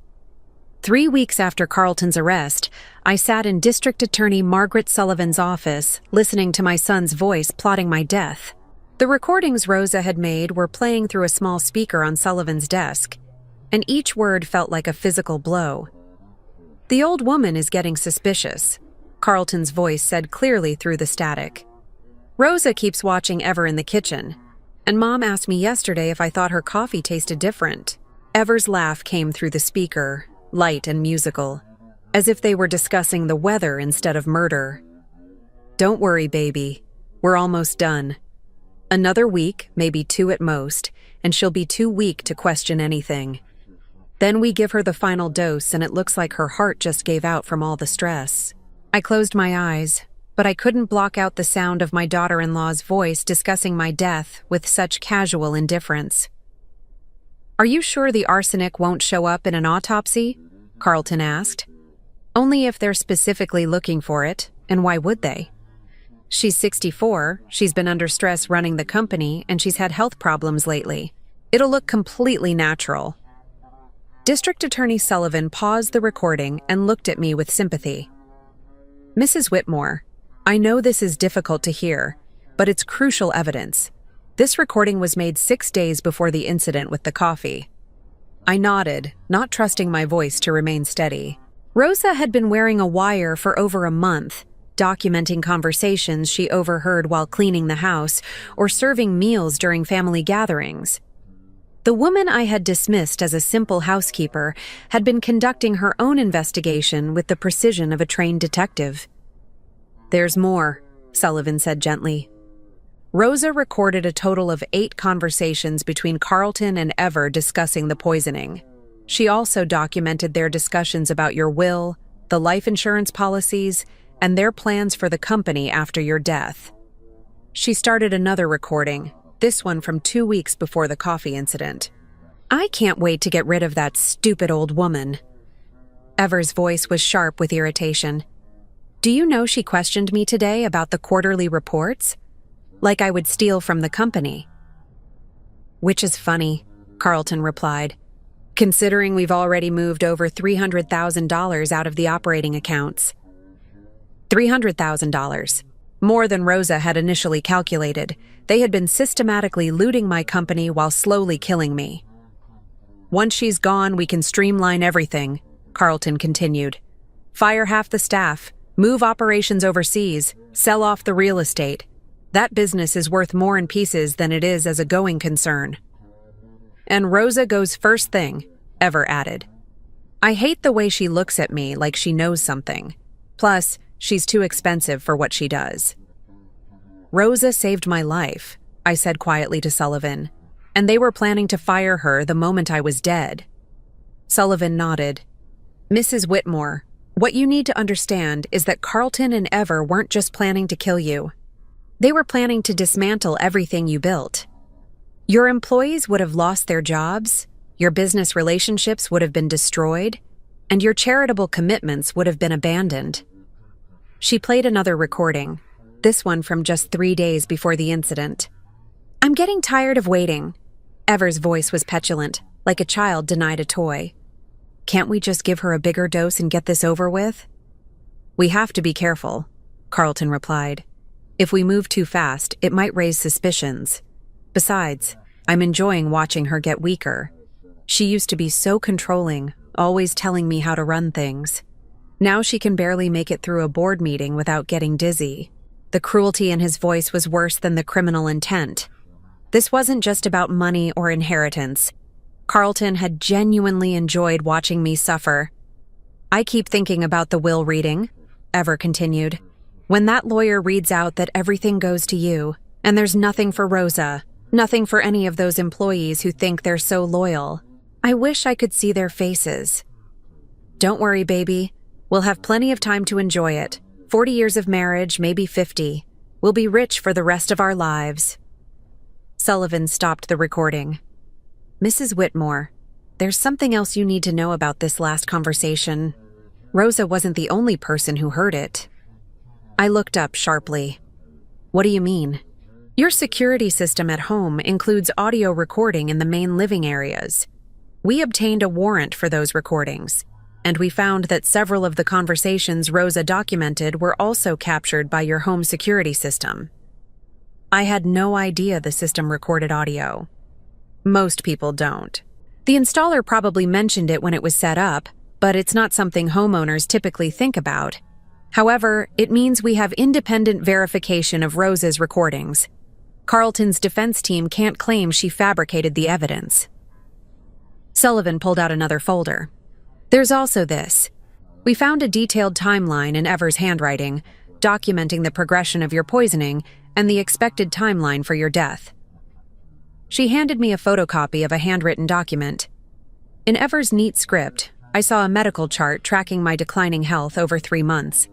3 weeks after Carlton's arrest, I sat in District Attorney Margaret Sullivan's office, listening to my son's voice plotting my death. The recordings Rosa had made were playing through a small speaker on Sullivan's desk, and each word felt like a physical blow. The old woman is getting suspicious, Carlton's voice said clearly through the static. Rosa keeps watching Ever in the kitchen, and Mom asked me yesterday if I thought her coffee tasted different. Ever's laugh came through the speaker, light and musical, as if they were discussing the weather instead of murder. Don't worry, baby. We're almost done. Another week, maybe 2 at most, and she'll be too weak to question anything. Then we give her the final dose, and it looks like her heart just gave out from all the stress. I closed my eyes, but I couldn't block out the sound of my daughter-in-law's voice discussing my death with such casual indifference. "Are you sure the arsenic won't show up in an autopsy?" Carlton asked. "Only if they're specifically looking for it, and why would they? She's 64, she's been under stress running the company, and she's had health problems lately. It'll look completely natural." District Attorney Sullivan paused the recording and looked at me with sympathy. "Mrs. Whitmore, I know this is difficult to hear, but it's crucial evidence. This recording was made 6 days before the incident with the coffee." I nodded, not trusting my voice to remain steady. Rosa had been wearing a wire for over a month, documenting conversations she overheard while cleaning the house or serving meals during family gatherings. The woman I had dismissed as a simple housekeeper had been conducting her own investigation with the precision of a trained detective. "There's more," Sullivan said gently. "Rosa recorded a total of 8 conversations between Carlton and Ever discussing the poisoning. She also documented their discussions about your will, the life insurance policies, and their plans for the company after your death." She started another recording, this one from 2 weeks before the coffee incident. "I can't wait to get rid of that stupid old woman." Ever's voice was sharp with irritation. "Do you know she questioned me today about the quarterly reports? Like I would steal from the company." "Which is funny," Carlton replied, "considering we've already moved over $300,000 out of the operating accounts." $300,000. More than Rosa had initially calculated. They had been systematically looting my company while slowly killing me. "Once she's gone, we can streamline everything," Carlton continued. "Fire half the staff, move operations overseas, sell off the real estate. That business is worth more in pieces than it is as a going concern." "And Rosa goes first thing," Ever added. "I hate the way she looks at me like she knows something. Plus, she's too expensive for what she does." "Rosa saved my life," I said quietly to Sullivan, "and they were planning to fire her the moment I was dead." Sullivan nodded. "Mrs. Whitmore, what you need to understand is that Carlton and Ever weren't just planning to kill you. They were planning to dismantle everything you built. Your employees would have lost their jobs, your business relationships would have been destroyed, and your charitable commitments would have been abandoned." She played another recording, this one from just 3 days before the incident. "I'm getting tired of waiting." Ever's voice was petulant, like a child denied a toy. "Can't we just give her a bigger dose and get this over with?" "We have to be careful," Carlton replied. "If we move too fast, it might raise suspicions. Besides, I'm enjoying watching her get weaker. She used to be so controlling, always telling me how to run things. Now she can barely make it through a board meeting without getting dizzy." The cruelty in his voice was worse than the criminal intent. This wasn't just about money or inheritance. Carlton had genuinely enjoyed watching me suffer. "I keep thinking about the will reading," Ever continued. "When that lawyer reads out that everything goes to you, and there's nothing for Rosa, nothing for any of those employees who think they're so loyal, I wish I could see their faces." "Don't worry, baby. We'll have plenty of time to enjoy it. 40 years of marriage, maybe 50. We'll be rich for the rest of our lives." Sullivan stopped the recording. "Mrs. Whitmore, there's something else you need to know about this last conversation. Rosa wasn't the only person who heard it." I looked up sharply. "What do you mean?" "Your security system at home includes audio recording in the main living areas. We obtained a warrant for those recordings, and we found that several of the conversations Rosa documented were also captured by your home security system." I had no idea the system recorded audio. Most people don't. The installer probably mentioned it when it was set up, but it's not something homeowners typically think about. However, it means we have independent verification of Rosa's recordings. Carlton's defense team can't claim she fabricated the evidence. Sullivan pulled out another folder. "There's also this. We found a detailed timeline in Ever's handwriting, documenting the progression of your poisoning and the expected timeline for your death." She handed me a photocopy of a handwritten document. In Ever's neat script, I saw a medical chart tracking my declining health over 3 months.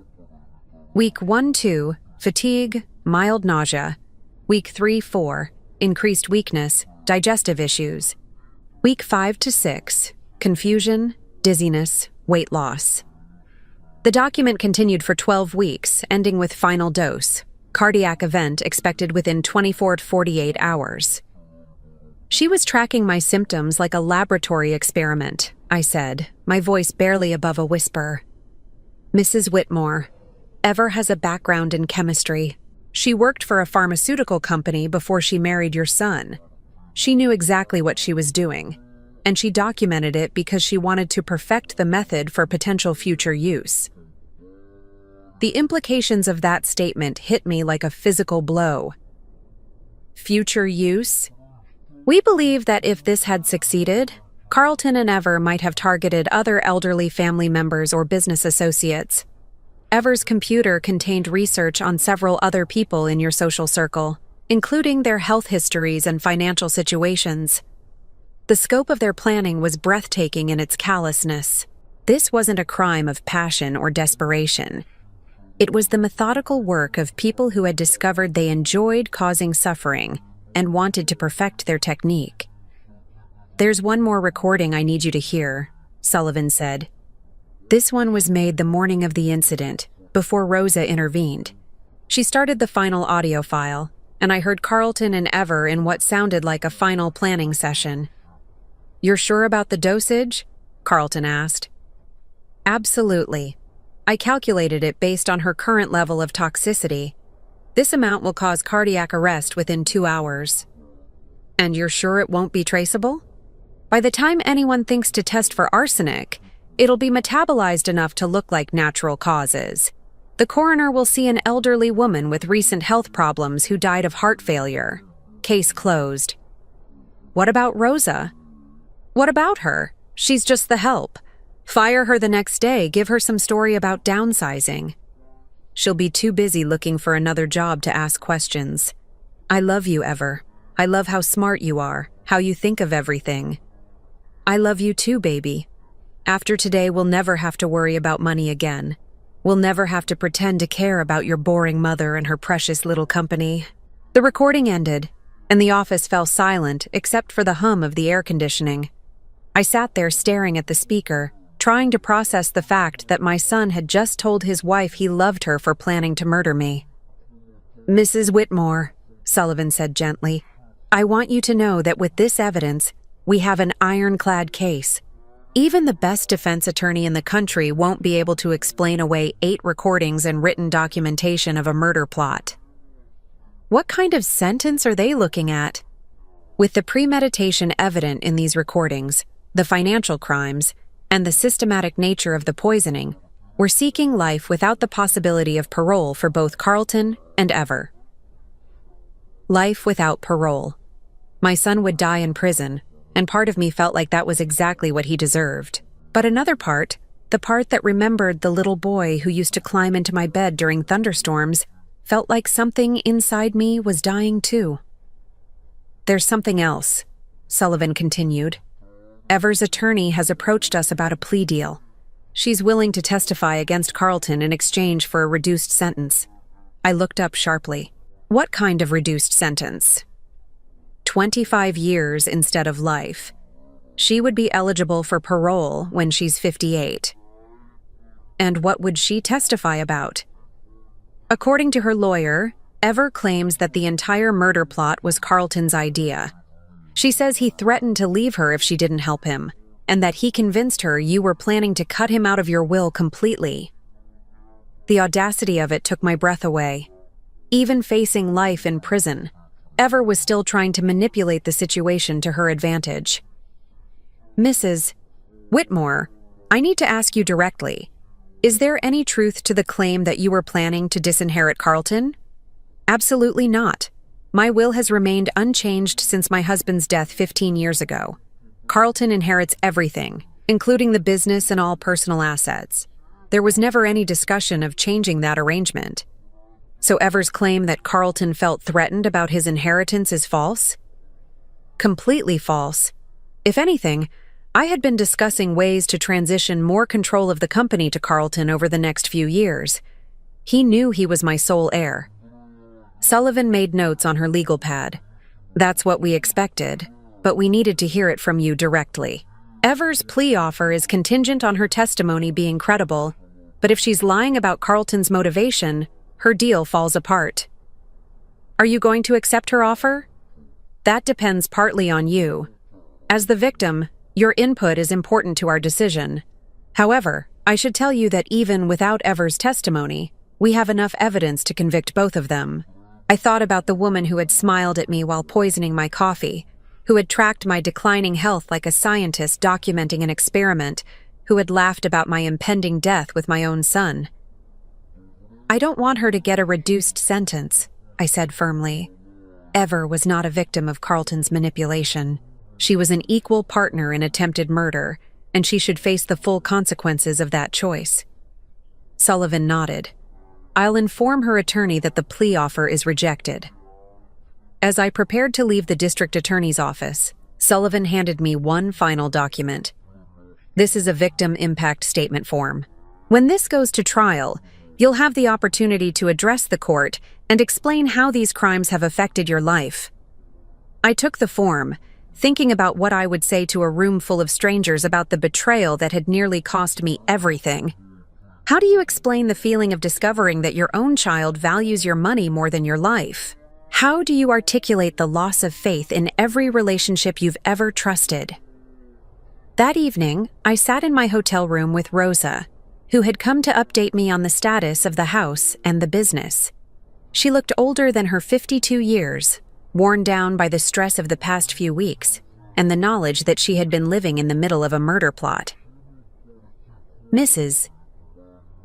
Week 1-2, fatigue, mild nausea. Week 3-4, increased weakness, digestive issues. Week 5-6, confusion, dizziness, weight loss. The document continued for 12 weeks, ending with final dose, cardiac event expected within 24 to 48 hours. She was tracking my symptoms like a laboratory experiment, I said, my voice barely above a whisper. Mrs. Whitmore, Ever has a background in chemistry. She worked for a pharmaceutical company before she married your son. She knew exactly what she was doing, and she documented it because she wanted to perfect the method for potential future use. The implications of that statement hit me like a physical blow. Future use? We believe that if this had succeeded, Carlton and Ever might have targeted other elderly family members or business associates. Ever's computer contained research on several other people in your social circle, including their health histories and financial situations. The scope of their planning was breathtaking in its callousness. This wasn't a crime of passion or desperation. It was the methodical work of people who had discovered they enjoyed causing suffering and wanted to perfect their technique. There's one more recording I need you to hear, Sullivan said. This one was made the morning of the incident, before Rosa intervened. She started the final audio file, and I heard Carlton and Ever in what sounded like a final planning session. You're sure about the dosage? Carlton asked. Absolutely. I calculated it based on her current level of toxicity. This amount will cause cardiac arrest within 2 hours. And you're sure it won't be traceable? By the time anyone thinks to test for arsenic, it'll be metabolized enough to look like natural causes. The coroner will see an elderly woman with recent health problems who died of heart failure. Case closed. What about Rosa? What about her? She's just the help. Fire her the next day, give her some story about downsizing. She'll be too busy looking for another job to ask questions. I love you, Ever. I love how smart you are, how you think of everything. I love you too, baby. After today, we'll never have to worry about money again. We'll never have to pretend to care about your boring mother and her precious little company. The recording ended, and the office fell silent except for the hum of the air conditioning. I sat there staring at the speaker, trying to process the fact that my son had just told his wife he loved her for planning to murder me. Mrs. Whitmore, Sullivan said gently, I want you to know that with this evidence, we have an ironclad case. Even the best defense attorney in the country won't be able to explain away 8 recordings and written documentation of a murder plot. What kind of sentence are they looking at? With the premeditation evident in these recordings, the financial crimes, and the systematic nature of the poisoning, we're seeking life without the possibility of parole for both Carlton and Ever. Life without parole. My son would die in prison, and part of me felt like that was exactly what he deserved. But another part, the part that remembered the little boy who used to climb into my bed during thunderstorms, felt like something inside me was dying too. There's something else, Sullivan continued. Ever's attorney has approached us about a plea deal. She's willing to testify against Carlton in exchange for a reduced sentence. I looked up sharply. What kind of reduced sentence? 25 years instead of life. She would be eligible for parole when she's 58. And what would she testify about? According to her lawyer, Ever claims that the entire murder plot was Carlton's idea. She says he threatened to leave her if she didn't help him, and that he convinced her you were planning to cut him out of your will completely. The audacity of it took my breath away. Even facing life in prison, Ever was still trying to manipulate the situation to her advantage. Mrs. Whitmore, I need to ask you directly. Is there any truth to the claim that you were planning to disinherit Carlton? Absolutely not. My will has remained unchanged since my husband's death 15 years ago. Carlton inherits everything, including the business and all personal assets. There was never any discussion of changing that arrangement. So Ever's claim that Carlton felt threatened about his inheritance is false? Completely false. If anything, I had been discussing ways to transition more control of the company to Carlton over the next few years. He knew he was my sole heir. Sullivan made notes on her legal pad. That's what we expected, but we needed to hear it from you directly. Ever's plea offer is contingent on her testimony being credible, but if she's lying about Carlton's motivation, her deal falls apart. Are you going to accept her offer? That depends partly on you. As the victim, your input is important to our decision. However, I should tell you that even without Ever's testimony, we have enough evidence to convict both of them. I thought about the woman who had smiled at me while poisoning my coffee, who had tracked my declining health like a scientist documenting an experiment, who had laughed about my impending death with my own son. I don't want her to get a reduced sentence, I said firmly. Ever was not a victim of Carlton's manipulation. She was an equal partner in attempted murder, and she should face the full consequences of that choice. Sullivan nodded. I'll inform her attorney that the plea offer is rejected. As I prepared to leave the district attorney's office, Sullivan handed me one final document. This is a victim impact statement form. When this goes to trial, you'll have the opportunity to address the court and explain how these crimes have affected your life. I took the form, thinking about what I would say to a room full of strangers about the betrayal that had nearly cost me everything. How do you explain the feeling of discovering that your own child values your money more than your life? How do you articulate the loss of faith in every relationship you've ever trusted? That evening, I sat in my hotel room with Rosa, who had come to update me on the status of the house and the business. She looked older than her 52 years, worn down by the stress of the past few weeks, and the knowledge that she had been living in the middle of a murder plot. Mrs.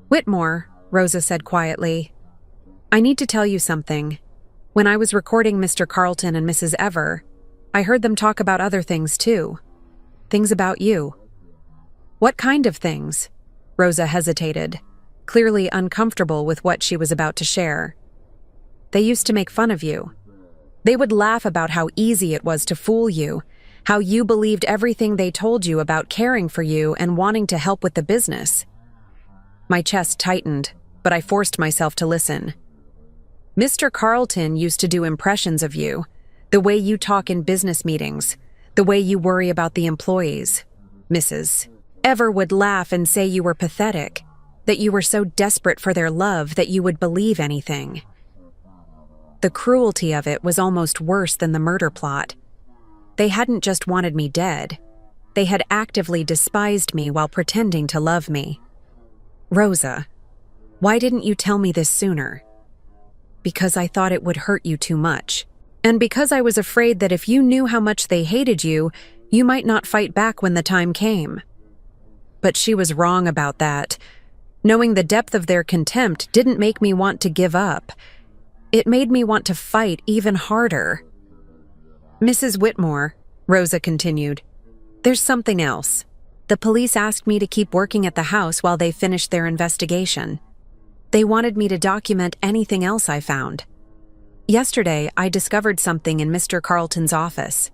Whitmore, Rosa said quietly, I need to tell you something. When I was recording Mr. Carlton and Mrs. Ever, I heard them talk about other things too. Things about you. What kind of things? Rosa hesitated, clearly uncomfortable with what she was about to share. They used to make fun of you. They would laugh about how easy it was to fool you, how you believed everything they told you about caring for you and wanting to help with the business. My chest tightened, but I forced myself to listen. Mr. Carlton used to do impressions of you, the way you talk in business meetings, the way you worry about the employees. Mrs. Ever would laugh and say you were pathetic, that you were so desperate for their love that you would believe anything. The cruelty of it was almost worse than the murder plot. They hadn't just wanted me dead. They had actively despised me while pretending to love me. Rosa, why didn't you tell me this sooner? Because I thought it would hurt you too much. And because I was afraid that if you knew how much they hated you, you might not fight back when the time came. But she was wrong about that. Knowing the depth of their contempt didn't make me want to give up. It made me want to fight even harder. Mrs. Whitmore, Rosa continued, there's something else. The police asked me to keep working at the house while they finished their investigation. They wanted me to document anything else I found. Yesterday, I discovered something in Mr. Carlton's office.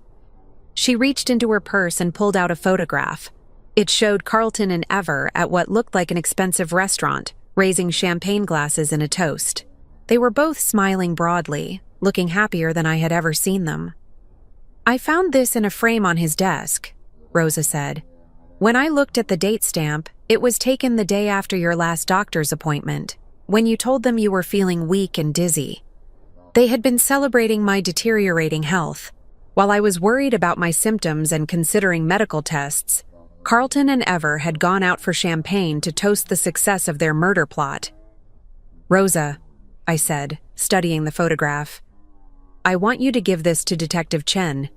She reached into her purse and pulled out a photograph. It showed Carlton and Ever at what looked like an expensive restaurant, raising champagne glasses in a toast. They were both smiling broadly, looking happier than I had ever seen them. I found this in a frame on his desk, Rosa said. When I looked at the date stamp, it was taken the day after your last doctor's appointment, when you told them you were feeling weak and dizzy. They had been celebrating my deteriorating health. While I was worried about my symptoms and considering medical tests, Carlton and Ever had gone out for champagne to toast the success of their murder plot. Rosa, I said, studying the photograph, I want you to give this to Detective Chen.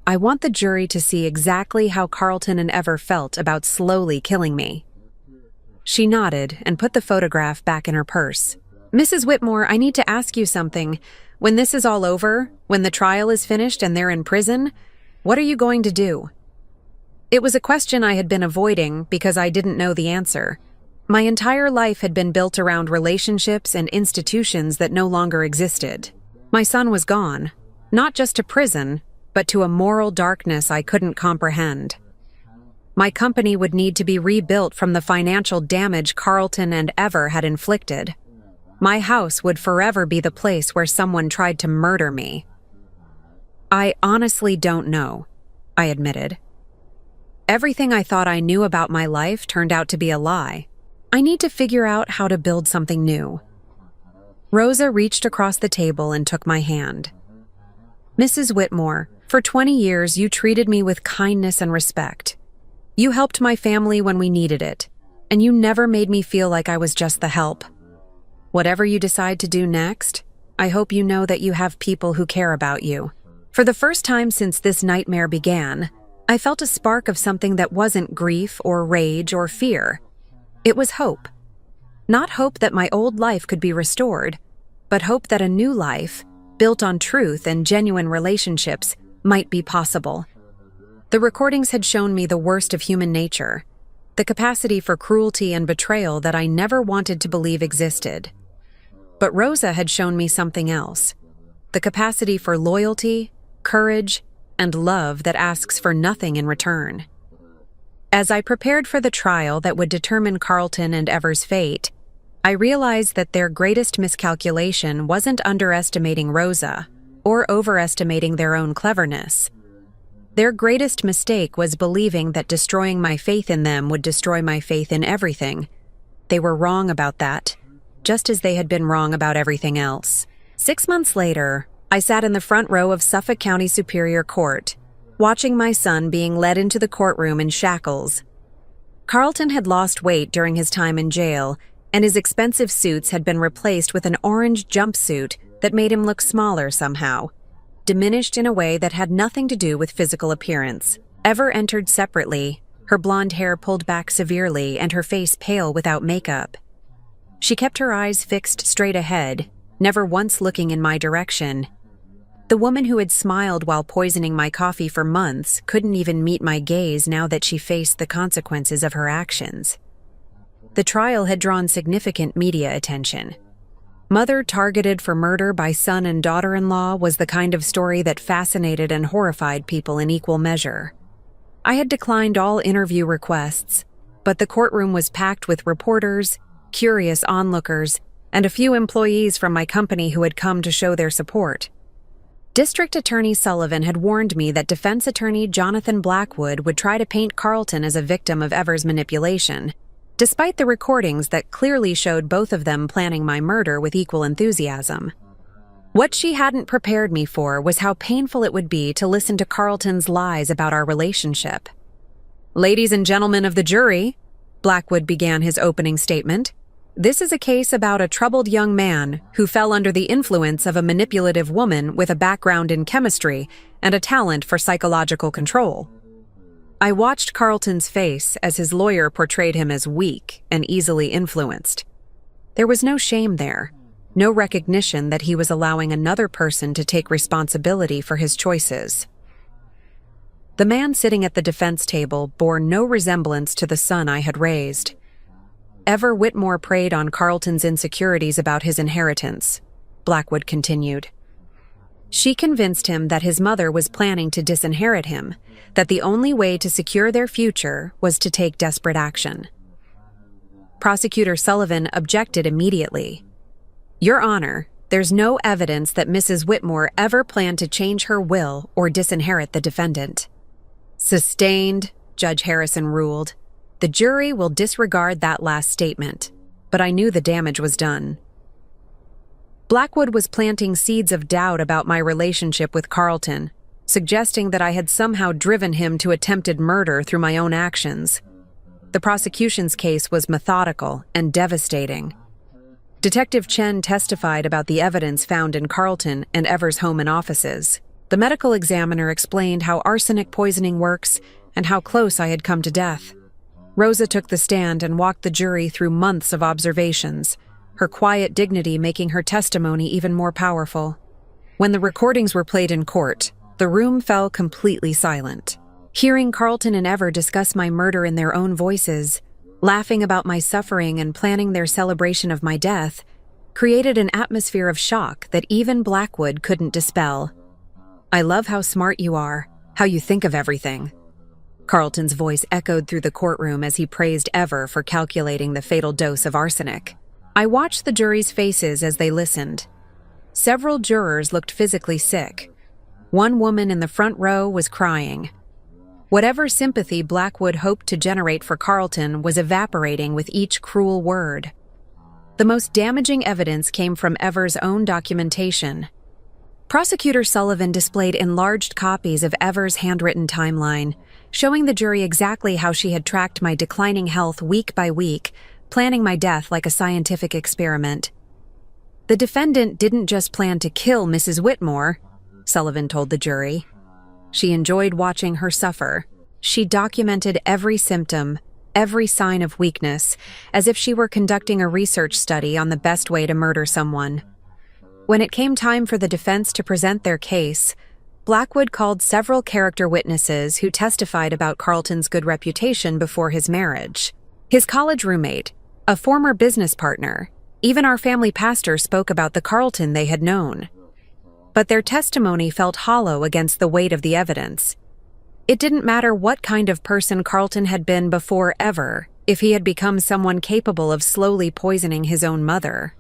I want the jury to see exactly how Carlton and Ever felt about slowly killing me. She nodded and put the photograph back in her purse. Mrs. Whitmore, I need to ask you something. When this is all over, when the trial is finished and they're in prison, what are you going to do? It was a question I had been avoiding because I didn't know the answer. My entire life had been built around relationships and institutions that no longer existed. My son was gone, not just to prison, but to a moral darkness I couldn't comprehend. My company would need to be rebuilt from the financial damage Carlton and Ever had inflicted. My house would forever be the place where someone tried to murder me. I honestly don't know, I admitted. Everything I thought I knew about my life turned out to be a lie. I need to figure out how to build something new. Rosa reached across the table and took my hand. Mrs. Whitmore, for 20 years you treated me with kindness and respect. You helped my family when we needed it, and you never made me feel like I was just the help. Whatever you decide to do next, I hope you know that you have people who care about you. For the first time since this nightmare began, I felt a spark of something that wasn't grief or rage or fear. It was hope. Not hope that my old life could be restored, but hope that a new life, built on truth and genuine relationships, might be possible. The recordings had shown me the worst of human nature, the capacity for cruelty and betrayal that I never wanted to believe existed. But Rosa had shown me something else, the capacity for loyalty, courage, and love that asks for nothing in return. As I prepared for the trial that would determine Carlton and Ever's fate, I realized that their greatest miscalculation wasn't underestimating Rosa or overestimating their own cleverness. Their greatest mistake was believing that destroying my faith in them would destroy my faith in everything. They were wrong about that, just as they had been wrong about everything else. 6 months later, I sat in the front row of Suffolk County Superior Court, watching my son being led into the courtroom in shackles. Carlton had lost weight during his time in jail, and his expensive suits had been replaced with an orange jumpsuit that made him look smaller somehow, diminished in a way that had nothing to do with physical appearance. Ever entered separately, her blonde hair pulled back severely and her face pale without makeup. She kept her eyes fixed straight ahead, never once looking in my direction. The woman who had smiled while poisoning my coffee for months couldn't even meet my gaze now that she faced the consequences of her actions. The trial had drawn significant media attention. Mother targeted for murder by son and daughter-in-law was the kind of story that fascinated and horrified people in equal measure. I had declined all interview requests, but the courtroom was packed with reporters, curious onlookers, and a few employees from my company who had come to show their support. District Attorney Sullivan had warned me that defense attorney Jonathan Blackwood would try to paint Carlton as a victim of Ever's manipulation, despite the recordings that clearly showed both of them planning my murder with equal enthusiasm. What she hadn't prepared me for was how painful it would be to listen to Carlton's lies about our relationship. "Ladies and gentlemen of the jury," Blackwood began his opening statement, "this is a case about a troubled young man who fell under the influence of a manipulative woman with a background in chemistry and a talent for psychological control." I watched Carlton's face as his lawyer portrayed him as weak and easily influenced. There was no shame there, no recognition that he was allowing another person to take responsibility for his choices. The man sitting at the defense table bore no resemblance to the son I had raised. Ever Whitmore preyed on Carlton's insecurities about his inheritance, Blackwood continued. She convinced him that his mother was planning to disinherit him, that the only way to secure their future was to take desperate action. Prosecutor Sullivan objected immediately. "Your Honor, there's no evidence that Mrs. Whitmore ever planned to change her will or disinherit the defendant." "Sustained," Judge Harrison ruled. "The jury will disregard that last statement," but I knew the damage was done. Blackwood was planting seeds of doubt about my relationship with Carlton, suggesting that I had somehow driven him to attempted murder through my own actions. The prosecution's case was methodical and devastating. Detective Chen testified about the evidence found in Carlton and Ever's home and offices. The medical examiner explained how arsenic poisoning works and how close I had come to death. Rosa took the stand and walked the jury through months of observations, her quiet dignity making her testimony even more powerful. When the recordings were played in court, the room fell completely silent. Hearing Carlton and Ever discuss my murder in their own voices, laughing about my suffering and planning their celebration of my death, created an atmosphere of shock that even Blackwood couldn't dispel. I love how smart you are, how you think of everything. Carlton's voice echoed through the courtroom as he praised Ever for calculating the fatal dose of arsenic. I watched the jury's faces as they listened. Several jurors looked physically sick. One woman in the front row was crying. Whatever sympathy Blackwood hoped to generate for Carlton was evaporating with each cruel word. The most damaging evidence came from Ever's own documentation. Prosecutor Sullivan displayed enlarged copies of Ever's handwritten timeline, showing the jury exactly how she had tracked my declining health week by week, planning my death like a scientific experiment. The defendant didn't just plan to kill Mrs. Whitmore, Sullivan told the jury. She enjoyed watching her suffer. She documented every symptom, every sign of weakness, as if she were conducting a research study on the best way to murder someone. When it came time for the defense to present their case, Blackwood called several character witnesses who testified about Carlton's good reputation before his marriage. His college roommate, a former business partner, even our family pastor spoke about the Carlton they had known. But their testimony felt hollow against the weight of the evidence. It didn't matter what kind of person Carlton had been before Ever, if he had become someone capable of slowly poisoning his own mother.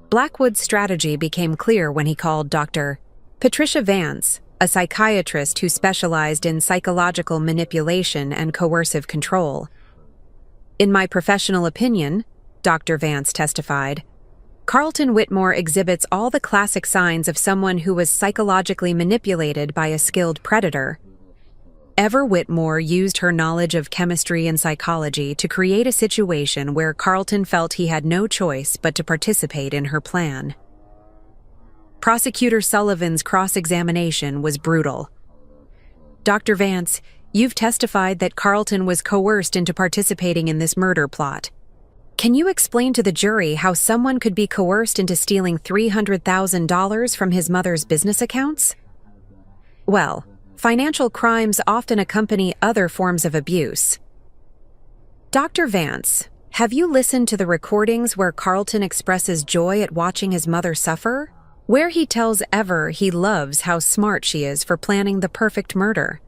Blackwood's strategy became clear when he called Dr. Patricia Vance, a psychiatrist who specialized in psychological manipulation and coercive control. In my professional opinion, Dr. Vance testified, Carlton Whitmore exhibits all the classic signs of someone who was psychologically manipulated by a skilled predator. Ever Whitmore used her knowledge of chemistry and psychology to create a situation where Carlton felt he had no choice but to participate in her plan. Prosecutor Sullivan's cross-examination was brutal. Dr. Vance, you've testified that Carlton was coerced into participating in this murder plot. Can you explain to the jury how someone could be coerced into stealing $300,000 from his mother's business accounts? Well, financial crimes often accompany other forms of abuse. Dr. Vance, have you listened to the recordings where Carlton expresses joy at watching his mother suffer? Where he tells Ever he loves how smart she is for planning the perfect murder.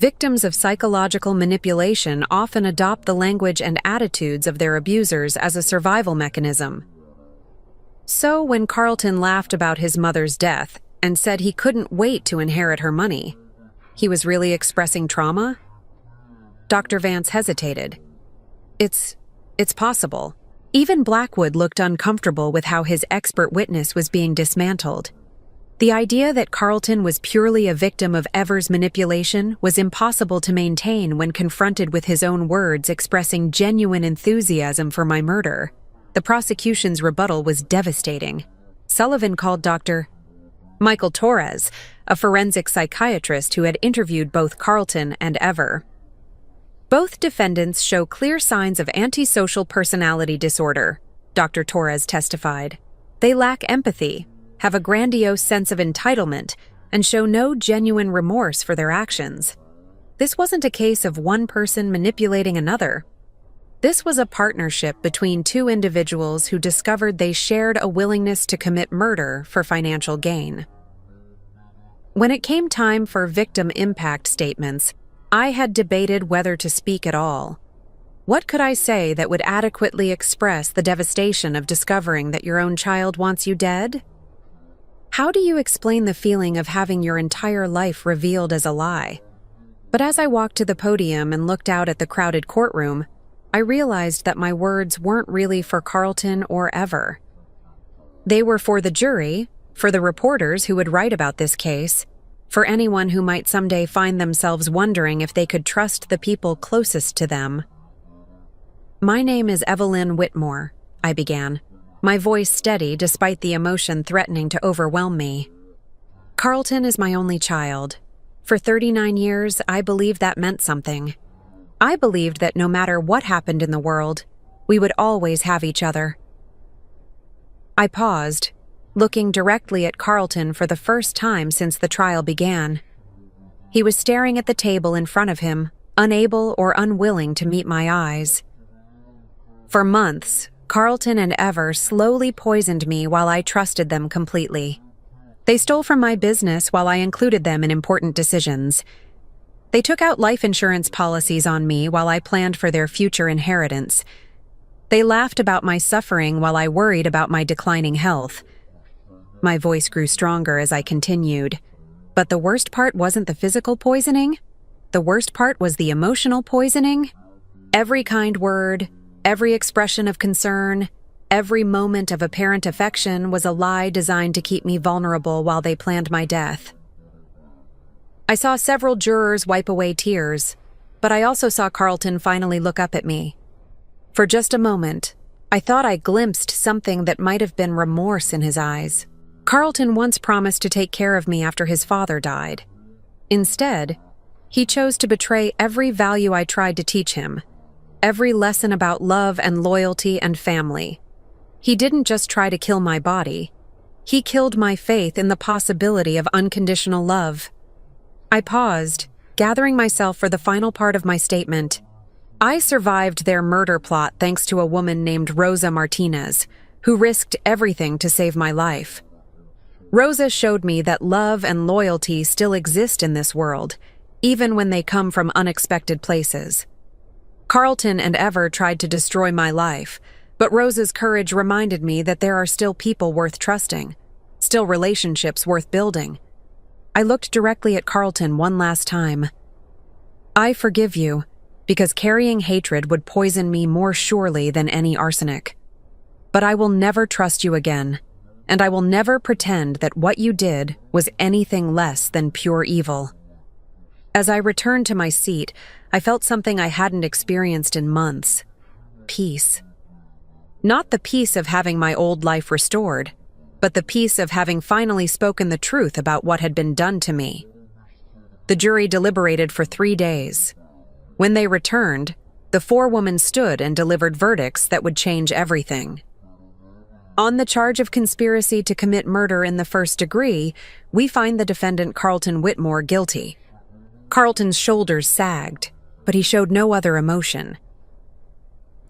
Victims of psychological manipulation often adopt the language and attitudes of their abusers as a survival mechanism. So when Carlton laughed about his mother's death and said he couldn't wait to inherit her money, he was really expressing trauma? Dr. Vance hesitated. It's possible. Even Blackwood looked uncomfortable with how his expert witness was being dismantled. The idea that Carlton was purely a victim of Ever's manipulation was impossible to maintain when confronted with his own words expressing genuine enthusiasm for my murder. The prosecution's rebuttal was devastating. Sullivan called Dr. Michael Torres, a forensic psychiatrist who had interviewed both Carlton and Ever. Both defendants show clear signs of antisocial personality disorder, Dr. Torres testified. They lack empathy, have a grandiose sense of entitlement, and show no genuine remorse for their actions. This wasn't a case of one person manipulating another. This was a partnership between two individuals who discovered they shared a willingness to commit murder for financial gain. When it came time for victim impact statements, I had debated whether to speak at all. What could I say that would adequately express the devastation of discovering that your own child wants you dead? How do you explain the feeling of having your entire life revealed as a lie? But as I walked to the podium and looked out at the crowded courtroom, I realized that my words weren't really for Carlton or Ever. They were for the jury, for the reporters who would write about this case, for anyone who might someday find themselves wondering if they could trust the people closest to them. My name is Evelyn Whitmore, I began, my voice steady despite the emotion threatening to overwhelm me. Carlton is my only child. For 39 years, I believed that meant something. I believed that no matter what happened in the world, we would always have each other. I paused, looking directly at Carlton for the first time since the trial began. He was staring at the table in front of him, unable or unwilling to meet my eyes. For months, Carlton and Ever slowly poisoned me while I trusted them completely. They stole from my business while I included them in important decisions. They took out life insurance policies on me while I planned for their future inheritance. They laughed about my suffering while I worried about my declining health. My voice grew stronger as I continued. But the worst part wasn't the physical poisoning. The worst part was the emotional poisoning. Every kind word, every expression of concern, every moment of apparent affection was a lie designed to keep me vulnerable while they planned my death. I saw several jurors wipe away tears, but I also saw Carlton finally look up at me. For just a moment, I thought I glimpsed something that might have been remorse in his eyes. Carlton once promised to take care of me after his father died. Instead, he chose to betray every value I tried to teach him, every lesson about love and loyalty and family. He didn't just try to kill my body. He killed my faith in the possibility of unconditional love. I paused, gathering myself for the final part of my statement. I survived their murder plot thanks to a woman named Rosa Martinez, who risked everything to save my life. Rosa showed me that love and loyalty still exist in this world, even when they come from unexpected places. Carlton and Ever tried to destroy my life, but Rosa's courage reminded me that there are still people worth trusting, still relationships worth building. I looked directly at Carlton one last time. I forgive you, because carrying hatred would poison me more surely than any arsenic. But I will never trust you again, and I will never pretend that what you did was anything less than pure evil. As I returned to my seat, I felt something I hadn't experienced in months. Peace. Not the peace of having my old life restored, but the peace of having finally spoken the truth about what had been done to me. The jury deliberated for 3 days. When they returned, the forewoman stood and delivered verdicts that would change everything. On the charge of conspiracy to commit murder in the first degree, we find the defendant Carlton Whitmore guilty. Carlton's shoulders sagged, but he showed no other emotion.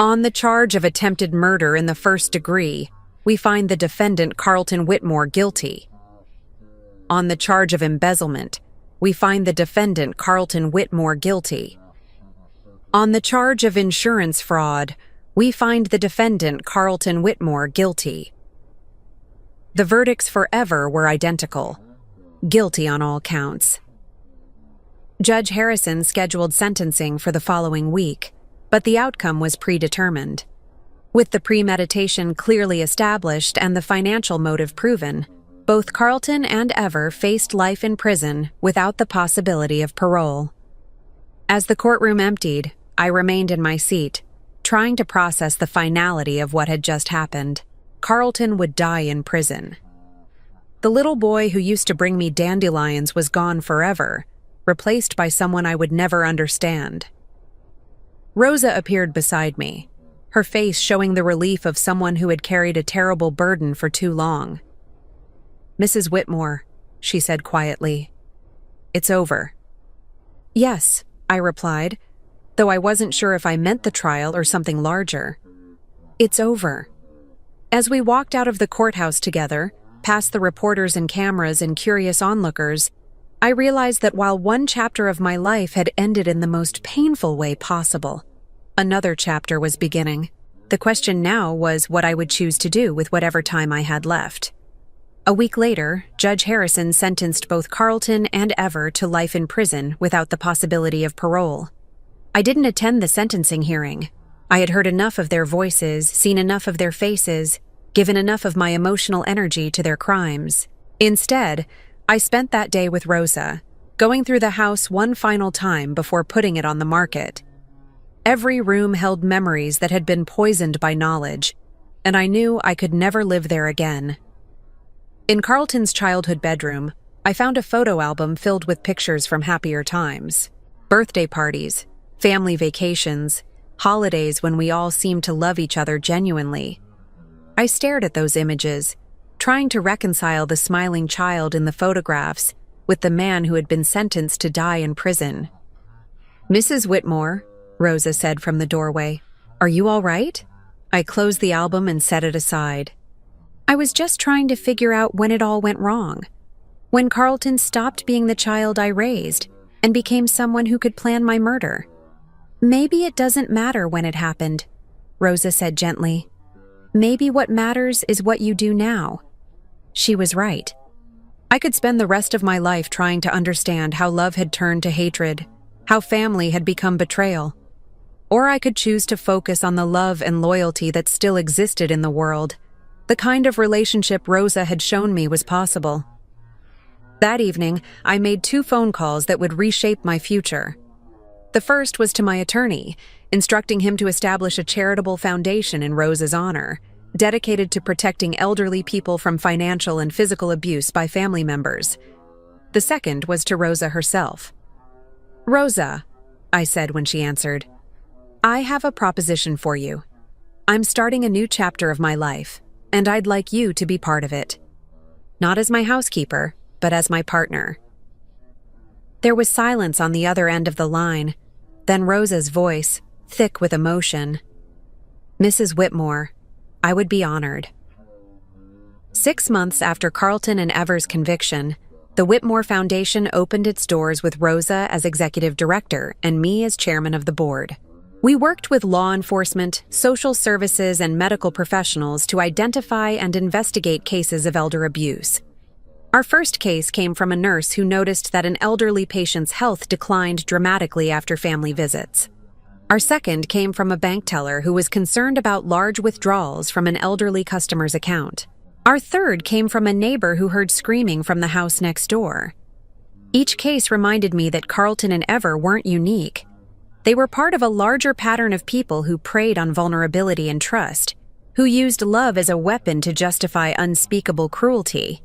On the charge of attempted murder in the first degree, we find the defendant Carlton Whitmore guilty. On the charge of embezzlement, we find the defendant Carlton Whitmore guilty. On the charge of insurance fraud, we find the defendant Carlton Whitmore guilty. The verdicts for Ever were identical, guilty on all counts. Judge Harrison scheduled sentencing for the following week, but the outcome was predetermined. With the premeditation clearly established and the financial motive proven, both Carlton and Ever faced life in prison without the possibility of parole. As the courtroom emptied, I remained in my seat, trying to process the finality of what had just happened. Carlton would die in prison. The little boy who used to bring me dandelions was gone forever, replaced by someone I would never understand. Rosa appeared beside me, her face showing the relief of someone who had carried a terrible burden for too long. "Mrs. Whitmore," she said quietly, "it's over." "Yes," I replied, though I wasn't sure if I meant the trial or something larger. "It's over." As we walked out of the courthouse together, past the reporters and cameras and curious onlookers, I realized that while one chapter of my life had ended in the most painful way possible, another chapter was beginning. The question now was what I would choose to do with whatever time I had left. A week later, Judge Harrison sentenced both Carlton and Ever to life in prison without the possibility of parole. I didn't attend the sentencing hearing. I had heard enough of their voices, seen enough of their faces, given enough of my emotional energy to their crimes. Instead, I spent that day with Rosa, going through the house one final time before putting it on the market. Every room held memories that had been poisoned by knowledge, and I knew I could never live there again. In Carlton's childhood bedroom, I found a photo album filled with pictures from happier times. Birthday parties, family vacations, holidays when we all seemed to love each other genuinely. I stared at those images, trying to reconcile the smiling child in the photographs with the man who had been sentenced to die in prison. "Mrs. Whitmore," Rosa said from the doorway, "are you all right?" I closed the album and set it aside. I was just trying to figure out when it all went wrong, When Carlton stopped being the child I raised and became someone who could plan my murder. Maybe it doesn't matter when it happened, Rosa said gently. Maybe what matters is what you do now. She was right. I could spend the rest of my life trying to understand how love had turned to hatred, how family had become betrayal. Or I could choose to focus on the love and loyalty that still existed in the world, the kind of relationship Rosa had shown me was possible. That evening, I made 2 phone calls that would reshape my future. The first was to my attorney, instructing him to establish a charitable foundation in Rosa's honor, dedicated to protecting elderly people from financial and physical abuse by family members. The second was to Rosa herself. "Rosa," I said when she answered, "I have a proposition for you. I'm starting a new chapter of my life, and I'd like you to be part of it. Not as my housekeeper, but as my partner." There was silence on the other end of the line, then Rosa's voice, thick with emotion. "Mrs. Whitmore, I would be honored." 6 months after Carlton and Ever's conviction, the Whitmore Foundation opened its doors with Rosa as executive director and me as chairman of the board. We worked with law enforcement, social services, and medical professionals to identify and investigate cases of elder abuse. Our first case came from a nurse who noticed that an elderly patient's health declined dramatically after family visits. Our second came from a bank teller who was concerned about large withdrawals from an elderly customer's account. Our third came from a neighbor who heard screaming from the house next door. Each case reminded me that Carlton and Ever weren't unique. They were part of a larger pattern of people who preyed on vulnerability and trust, who used love as a weapon to justify unspeakable cruelty.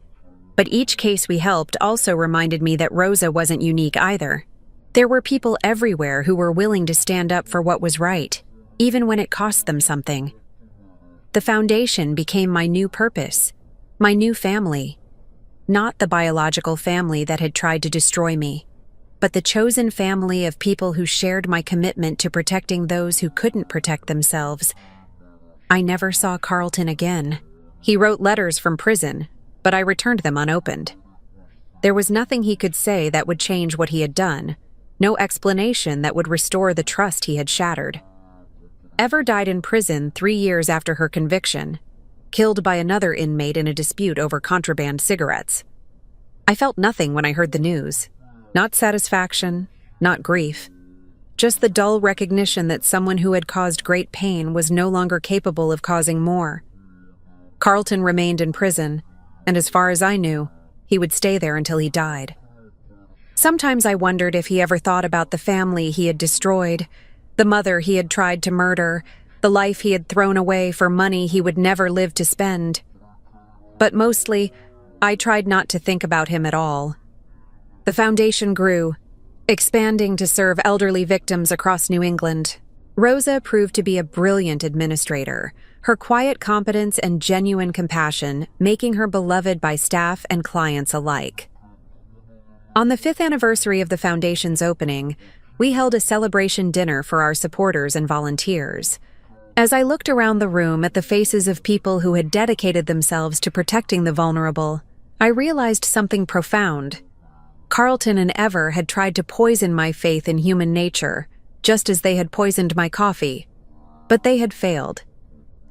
But each case we helped also reminded me that Rosa wasn't unique either. There were people everywhere who were willing to stand up for what was right, even when it cost them something. The foundation became my new purpose, my new family. Not the biological family that had tried to destroy me, but the chosen family of people who shared my commitment to protecting those who couldn't protect themselves. I never saw Carlton again. He wrote letters from prison, but I returned them unopened. There was nothing he could say that would change what he had done, no explanation that would restore the trust he had shattered. Ever died in prison 3 years after her conviction, killed by another inmate in a dispute over contraband cigarettes. I felt nothing when I heard the news. Not satisfaction, not grief. Just the dull recognition that someone who had caused great pain was no longer capable of causing more. Carlton remained in prison, and as far as I knew, he would stay there until he died. Sometimes I wondered if he ever thought about the family he had destroyed, the mother he had tried to murder, the life he had thrown away for money he would never live to spend. But mostly, I tried not to think about him at all. The foundation grew, expanding to serve elderly victims across New England. Rosa proved to be a brilliant administrator, her quiet competence and genuine compassion making her beloved by staff and clients alike. On the 5th anniversary of the foundation's opening, we held a celebration dinner for our supporters and volunteers. As I looked around the room at the faces of people who had dedicated themselves to protecting the vulnerable, I realized something profound. Carlton and Ever had tried to poison my faith in human nature, just as they had poisoned my coffee. But they had failed.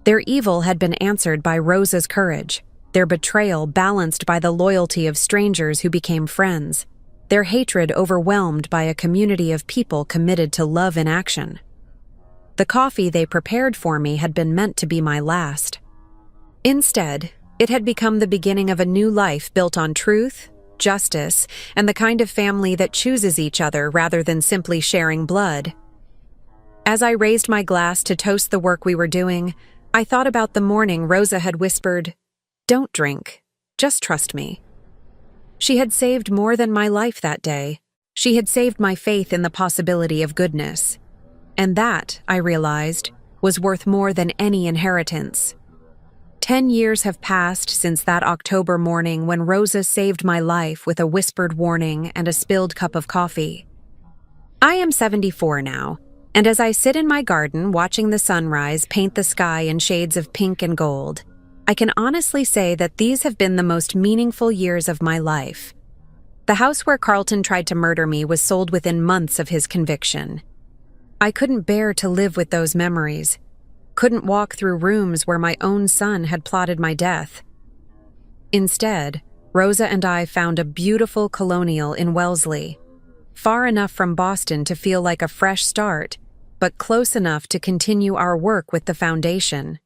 Their evil had been answered by Rosa's courage, their betrayal balanced by the loyalty of strangers who became friends, their hatred overwhelmed by a community of people committed to love in action. The coffee they prepared for me had been meant to be my last. Instead, it had become the beginning of a new life built on truth, justice, and the kind of family that chooses each other rather than simply sharing blood. As I raised my glass to toast the work we were doing, I thought about the morning Rosa had whispered, "Don't drink, just trust me." She had saved more than my life that day. She had saved my faith in the possibility of goodness. And that, I realized, was worth more than any inheritance. 10 years have passed since that October morning when Rosa saved my life with a whispered warning and a spilled cup of coffee. I am 74 now, and as I sit in my garden watching the sunrise paint the sky in shades of pink and gold, I can honestly say that these have been the most meaningful years of my life. The house where Carlton tried to murder me was sold within months of his conviction. I couldn't bear to live with those memories, couldn't walk through rooms where my own son had plotted my death. Instead, Rosa and I found a beautiful colonial in Wellesley, far enough from Boston to feel like a fresh start, but close enough to continue our work with the foundation.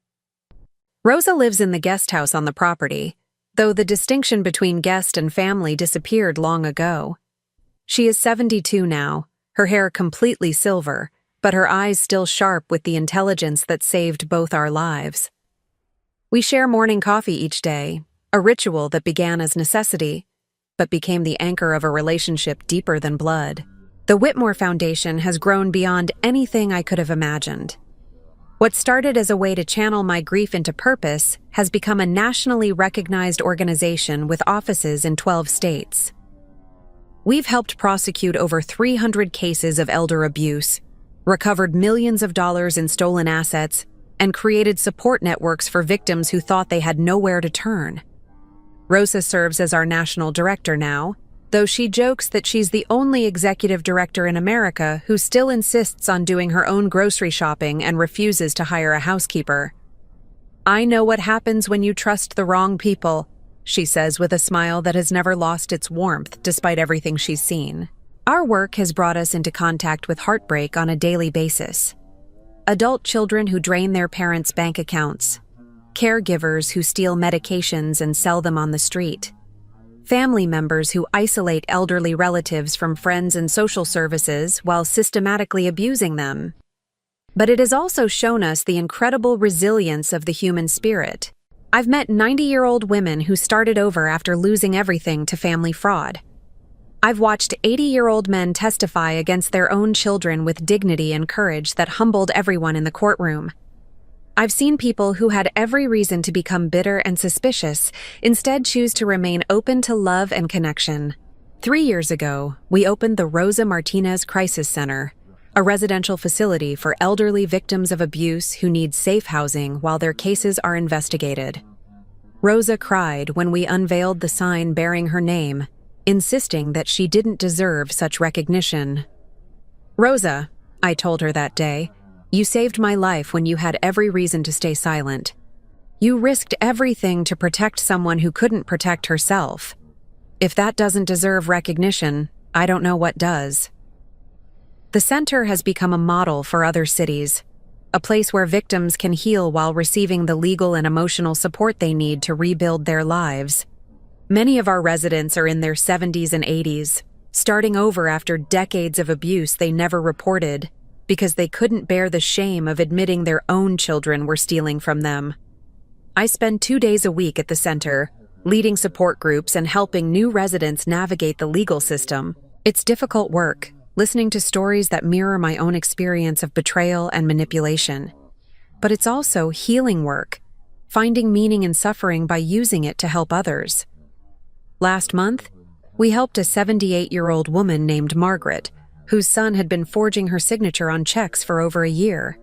Rosa lives in the guest house on the property, though the distinction between guest and family disappeared long ago. She is 72 now, her hair completely silver, but her eyes still sharp with the intelligence that saved both our lives. We share morning coffee each day, a ritual that began as necessity, but became the anchor of a relationship deeper than blood. The Whitmore Foundation has grown beyond anything I could have imagined. What started as a way to channel my grief into purpose has become a nationally recognized organization with offices in 12 states. We've helped prosecute over 300 cases of elder abuse, recovered millions of dollars in stolen assets, and created support networks for victims who thought they had nowhere to turn. Rosa serves as our national director now, though she jokes that she's the only executive director in America who still insists on doing her own grocery shopping and refuses to hire a housekeeper. "I know what happens when you trust the wrong people," she says with a smile that has never lost its warmth despite everything she's seen. Our work has brought us into contact with heartbreak on a daily basis. Adult children who drain their parents' bank accounts, caregivers who steal medications and sell them on the street, family members who isolate elderly relatives from friends and social services while systematically abusing them. But it has also shown us the incredible resilience of the human spirit. I've met 90-year-old women who started over after losing everything to family fraud. I've watched 80-year-old men testify against their own children with dignity and courage that humbled everyone in the courtroom. I've seen people who had every reason to become bitter and suspicious instead choose to remain open to love and connection. 3 years ago, we opened the Rosa Martinez Crisis Center, a residential facility for elderly victims of abuse who need safe housing while their cases are investigated. Rosa cried when we unveiled the sign bearing her name, insisting that she didn't deserve such recognition. "Rosa," I told her that day, "you saved my life when you had every reason to stay silent. You risked everything to protect someone who couldn't protect herself. If that doesn't deserve recognition, I don't know what does." The center has become a model for other cities, a place where victims can heal while receiving the legal and emotional support they need to rebuild their lives. Many of our residents are in their 70s and 80s, starting over after decades of abuse they never reported, because they couldn't bear the shame of admitting their own children were stealing from them. I spend 2 days a week at the center, leading support groups and helping new residents navigate the legal system. It's difficult work, listening to stories that mirror my own experience of betrayal and manipulation. But it's also healing work, finding meaning in suffering by using it to help others. Last month, we helped a 78-year-old woman named Margaret, whose son had been forging her signature on checks for over a year.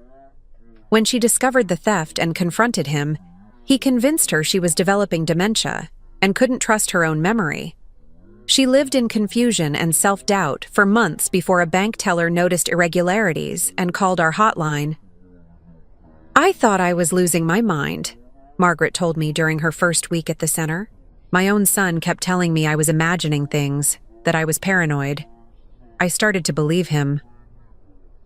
When she discovered the theft and confronted him, he convinced her she was developing dementia and couldn't trust her own memory. She lived in confusion and self-doubt for months before a bank teller noticed irregularities and called our hotline. "I thought I was losing my mind," Margaret told me during her first week at the center. "My own son kept telling me I was imagining things, that I was paranoid. I started to believe him."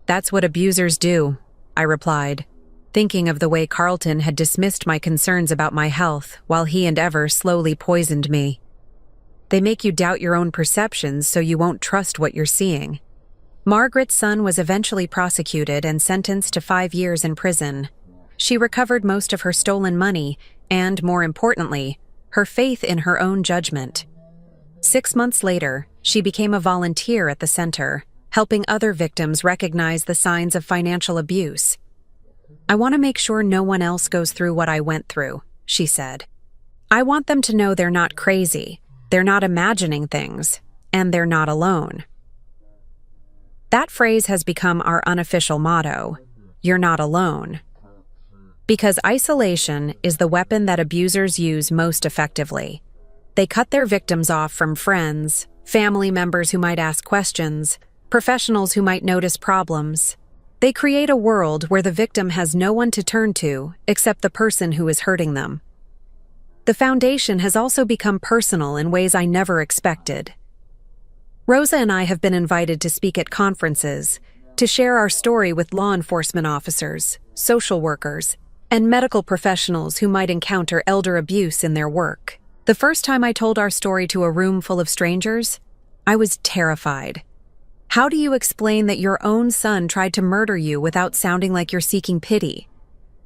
"That's what abusers do," I replied, thinking of the way Carlton had dismissed my concerns about my health while he and Ever slowly poisoned me. "They make you doubt your own perceptions so you won't trust what you're seeing." Margaret's son was eventually prosecuted and sentenced to 5 years in prison. She recovered most of her stolen money and, more importantly, her faith in her own judgment. 6 months later, she became a volunteer at the center, helping other victims recognize the signs of financial abuse. "I want to make sure no one else goes through what I went through," she said. "I want them to know they're not crazy, they're not imagining things, and they're not alone." That phrase has become our unofficial motto, "You're not alone." Because isolation is the weapon that abusers use most effectively. They cut their victims off from friends, family members who might ask questions, professionals who might notice problems. They create a world where the victim has no one to turn to except the person who is hurting them. The foundation has also become personal in ways I never expected. Rosa and I have been invited to speak at conferences, to share our story with law enforcement officers, social workers, and medical professionals who might encounter elder abuse in their work. The first time I told our story to a room full of strangers, I was terrified. How do you explain that your own son tried to murder you without sounding like you're seeking pity?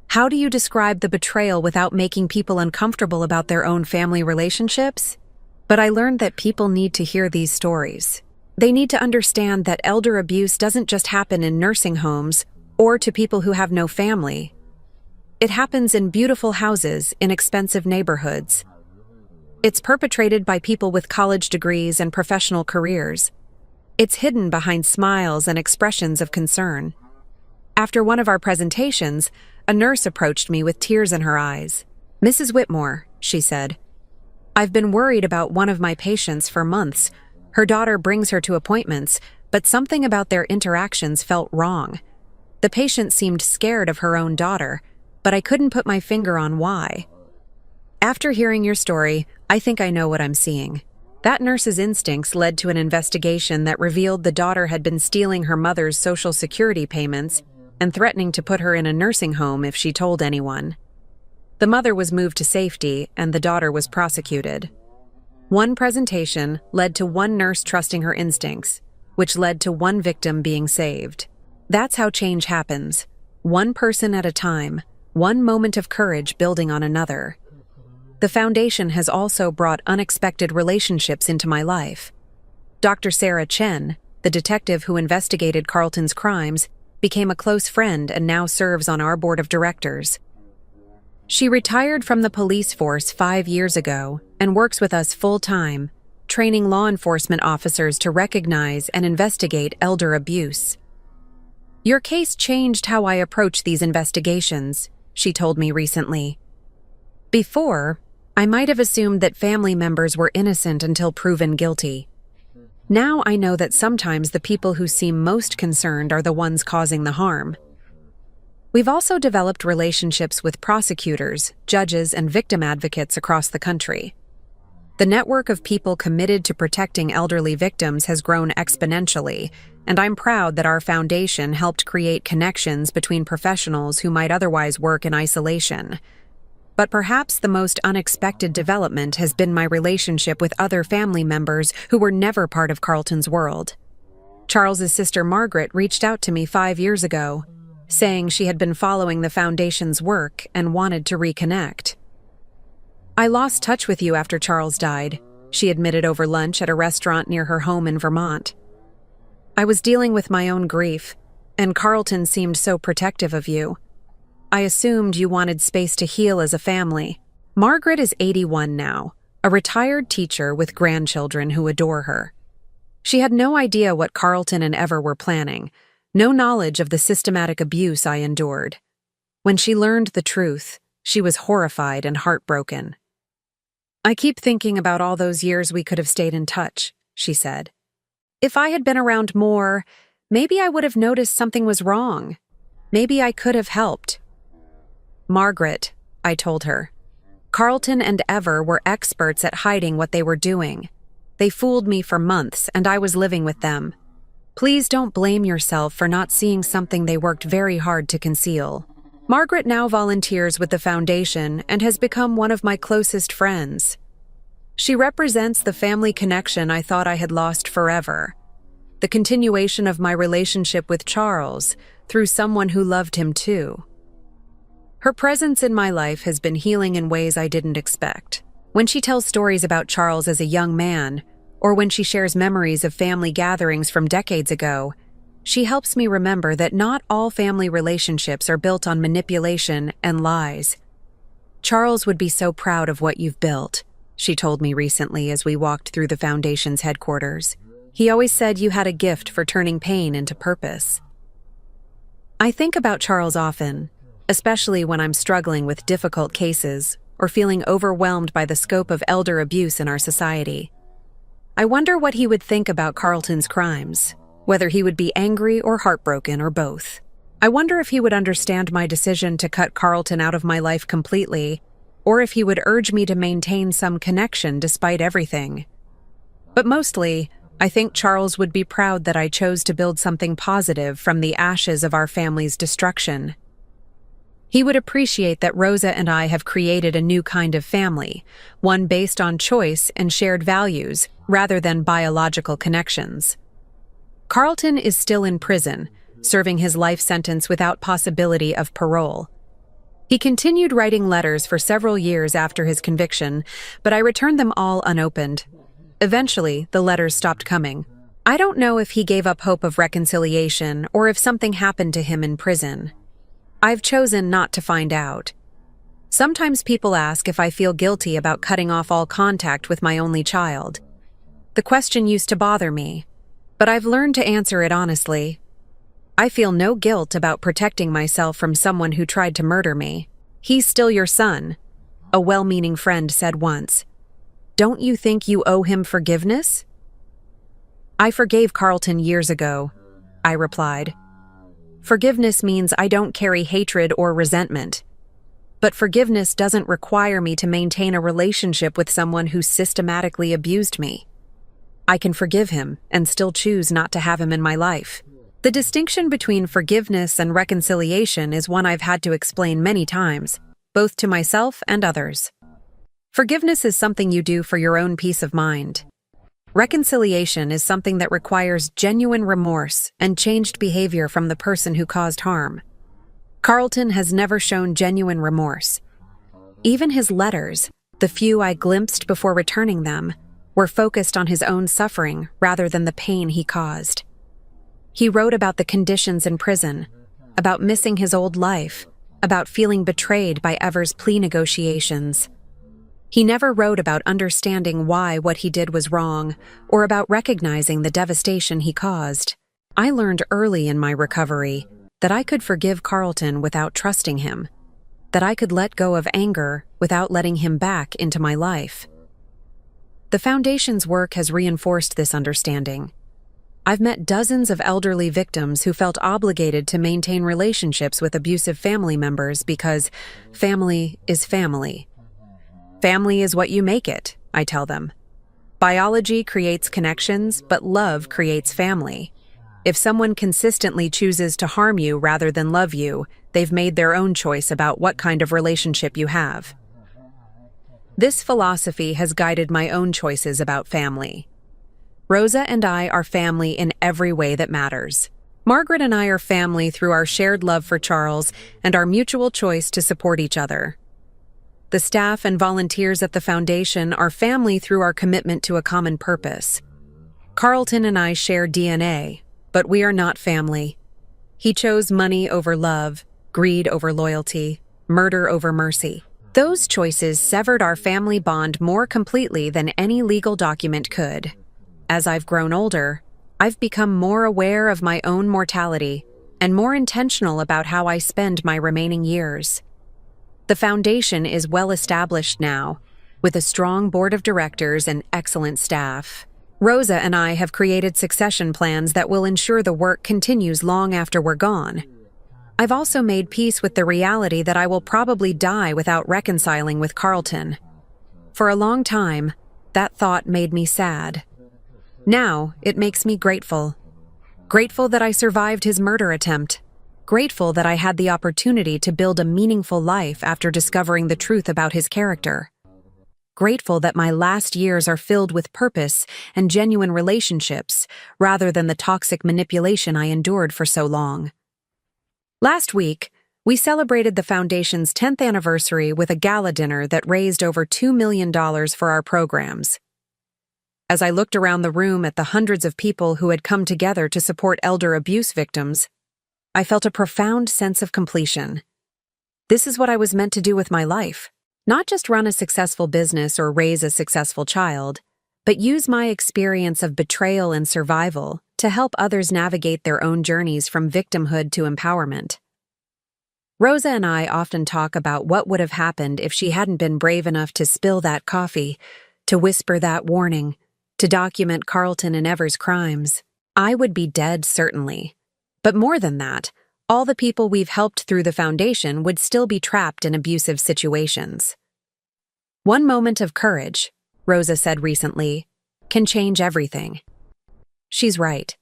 How do you describe the betrayal without making people uncomfortable about their own family relationships? But I learned that people need to hear these stories. They need to understand that elder abuse doesn't just happen in nursing homes or to people who have no family. It happens in beautiful houses in expensive neighborhoods. It's perpetrated by people with college degrees and professional careers. It's hidden behind smiles and expressions of concern. After one of our presentations, a nurse approached me with tears in her eyes. "Mrs. Whitmore," she said, "I've been worried about one of my patients for months. Her daughter brings her to appointments, but something about their interactions felt wrong. The patient seemed scared of her own daughter, but I couldn't put my finger on why. After hearing your story, I think I know what I'm seeing." That nurse's instincts led to an investigation that revealed the daughter had been stealing her mother's Social Security payments and threatening to put her in a nursing home if she told anyone. The mother was moved to safety, and the daughter was prosecuted. One presentation led to one nurse trusting her instincts, which led to one victim being saved. That's how change happens, one person at a time, one moment of courage building on another. The foundation has also brought unexpected relationships into my life. Dr. Sarah Chen, the detective who investigated Carlton's crimes, became a close friend and now serves on our board of directors. She retired from the police force 5 years ago and works with us full-time, training law enforcement officers to recognize and investigate elder abuse. "Your case changed how I approach these investigations," she told me recently. "Before, I might have assumed that family members were innocent until proven guilty. Now I know that sometimes the people who seem most concerned are the ones causing the harm." We've also developed relationships with prosecutors, judges, and victim advocates across the country. The network of people committed to protecting elderly victims has grown exponentially, and I'm proud that our foundation helped create connections between professionals who might otherwise work in isolation. But perhaps the most unexpected development has been my relationship with other family members who were never part of Carlton's world. Charles's sister Margaret reached out to me 5 years ago, saying she had been following the foundation's work and wanted to reconnect. "I lost touch with you after Charles died," she admitted over lunch at a restaurant near her home in Vermont. "I was dealing with my own grief, and Carlton seemed so protective of you. I assumed you wanted space to heal as a family." Margaret is 81 now, a retired teacher with grandchildren who adore her. She had no idea what Carlton and Ever were planning, no knowledge of the systematic abuse I endured. When she learned the truth, she was horrified and heartbroken. "I keep thinking about all those years we could have stayed in touch," she said. "If I had been around more, maybe I would have noticed something was wrong. Maybe I could have helped." "Margaret," I told her, "Carlton and Ever were experts at hiding what they were doing. They fooled me for months, and I was living with them. Please don't blame yourself for not seeing something they worked very hard to conceal." Margaret now volunteers with the foundation and has become one of my closest friends. She represents the family connection I thought I had lost forever, the continuation of my relationship with Charles through someone who loved him too. Her presence in my life has been healing in ways I didn't expect. When she tells stories about Charles as a young man, or when she shares memories of family gatherings from decades ago, she helps me remember that not all family relationships are built on manipulation and lies. "Charles would be so proud of what you've built," she told me recently as we walked through the foundation's headquarters. "He always said you had a gift for turning pain into purpose." I think about Charles often, especially when I'm struggling with difficult cases or feeling overwhelmed by the scope of elder abuse in our society. I wonder what he would think about Carlton's crimes, whether he would be angry or heartbroken or both. I wonder if he would understand my decision to cut Carlton out of my life completely, or if he would urge me to maintain some connection despite everything. But mostly, I think Charles would be proud that I chose to build something positive from the ashes of our family's destruction. He would appreciate that Rosa and I have created a new kind of family, one based on choice and shared values rather than biological connections. Carlton is still in prison, serving his life sentence without possibility of parole. He continued writing letters for several years after his conviction, but I returned them all unopened. Eventually, the letters stopped coming. I don't know if he gave up hope of reconciliation or if something happened to him in prison. I've chosen not to find out. Sometimes people ask if I feel guilty about cutting off all contact with my only child. The question used to bother me, but I've learned to answer it honestly. I feel no guilt about protecting myself from someone who tried to murder me. He's still your son, a well-meaning friend said once. Don't you think you owe him forgiveness? I forgave Carlton years ago, I replied. Forgiveness means I don't carry hatred or resentment. But forgiveness doesn't require me to maintain a relationship with someone who systematically abused me. I can forgive him and still choose not to have him in my life. The distinction between forgiveness and reconciliation is one I've had to explain many times, both to myself and others. Forgiveness is something you do for your own peace of mind. Reconciliation is something that requires genuine remorse and changed behavior from the person who caused harm. Carlton has never shown genuine remorse. Even his letters, the few I glimpsed before returning them, were focused on his own suffering rather than the pain he caused. He wrote about the conditions in prison, about missing his old life, about feeling betrayed by Ever's plea negotiations. He never wrote about understanding why what he did was wrong, or about recognizing the devastation he caused. I learned early in my recovery that I could forgive Carlton without trusting him, that I could let go of anger without letting him back into my life. The Foundation's work has reinforced this understanding. I've met dozens of elderly victims who felt obligated to maintain relationships with abusive family members because family is family. Family is what you make it, I tell them. Biology creates connections, but love creates family. If someone consistently chooses to harm you rather than love you, they've made their own choice about what kind of relationship you have. This philosophy has guided my own choices about family. Rosa and I are family in every way that matters. Margaret and I are family through our shared love for Charles and our mutual choice to support each other. The staff and volunteers at the Foundation are family through our commitment to a common purpose. Carlton and I share DNA, but we are not family. He chose money over love, greed over loyalty, murder over mercy. Those choices severed our family bond more completely than any legal document could. As I've grown older, I've become more aware of my own mortality and more intentional about how I spend my remaining years. The Foundation is well established now, with a strong board of directors and excellent staff. Rosa and I have created succession plans that will ensure the work continues long after we're gone. I've also made peace with the reality that I will probably die without reconciling with Carlton. For a long time, that thought made me sad. Now, it makes me grateful. Grateful that I survived his murder attempt. Grateful that I had the opportunity to build a meaningful life after discovering the truth about his character. Grateful that my last years are filled with purpose and genuine relationships, rather than the toxic manipulation I endured for so long. Last week, we celebrated the Foundation's 10th anniversary with a gala dinner that raised over $2 million for our programs. As I looked around the room at the hundreds of people who had come together to support elder abuse victims, I felt a profound sense of completion. This is what I was meant to do with my life. Not just run a successful business or raise a successful child, but use my experience of betrayal and survival to help others navigate their own journeys from victimhood to empowerment. Rosa and I often talk about what would have happened if she hadn't been brave enough to spill that coffee, to whisper that warning, to document Carlton and Ever's crimes. I would be dead, certainly. But more than that, all the people we've helped through the foundation would still be trapped in abusive situations. One moment of courage, Rosa said recently, can change everything. She's right.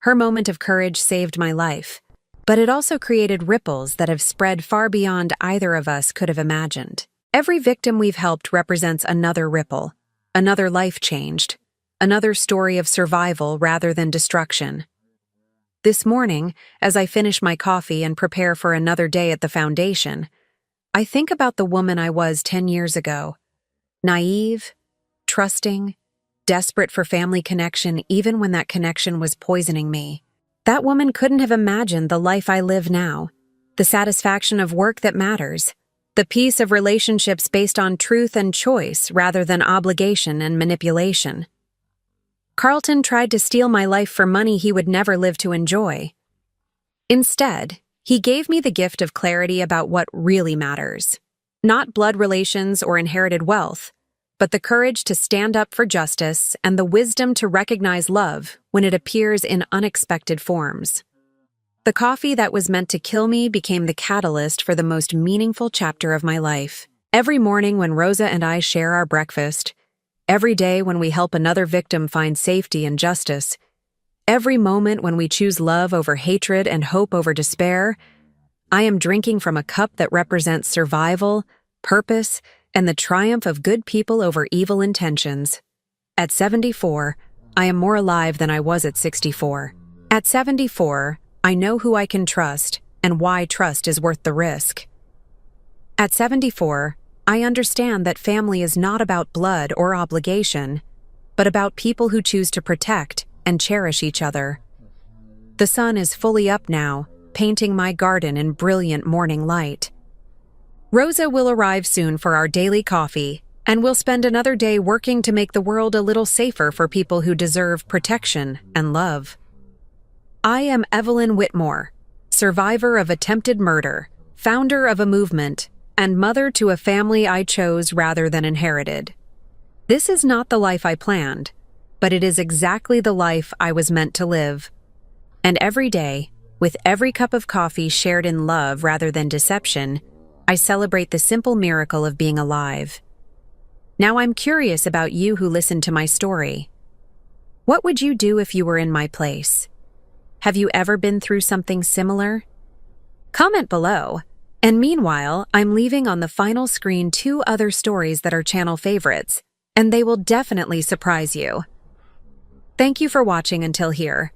Her moment of courage saved my life, but it also created ripples that have spread far beyond either of us could have imagined. Every victim we've helped represents another ripple, another life changed, another story of survival rather than destruction. This morning, as I finish my coffee and prepare for another day at the foundation, I think about the woman I was 10 years ago. Naive, trusting, desperate for family connection even when that connection was poisoning me. That woman couldn't have imagined the life I live now, the satisfaction of work that matters, the peace of relationships based on truth and choice rather than obligation and manipulation. Carlton tried to steal my life for money he would never live to enjoy. Instead, he gave me the gift of clarity about what really matters. Not blood relations or inherited wealth, but the courage to stand up for justice and the wisdom to recognize love when it appears in unexpected forms. The coffee that was meant to kill me became the catalyst for the most meaningful chapter of my life. Every morning when Rosa and I share our breakfast, every day when we help another victim find safety and justice, every moment when we choose love over hatred and hope over despair, I am drinking from a cup that represents survival, purpose, and the triumph of good people over evil intentions. At 74, I am more alive than I was at 64. At 74, I know who I can trust and why trust is worth the risk. At 74, I understand that family is not about blood or obligation, but about people who choose to protect and cherish each other. The sun is fully up now, painting my garden in brilliant morning light. Rosa will arrive soon for our daily coffee, and we'll spend another day working to make the world a little safer for people who deserve protection and love. I am Evelyn Whitmore, survivor of attempted murder, founder of a movement, and mother to a family I chose rather than inherited. This is not the life I planned, but it is exactly the life I was meant to live. And every day, with every cup of coffee shared in love rather than deception, I celebrate the simple miracle of being alive. Now I'm curious about you who listened to my story. What would you do if you were in my place? Have you ever been through something similar? Comment below. And meanwhile, I'm leaving on the final screen 2 other stories that are channel favorites, and they will definitely surprise you. Thank you for watching until here.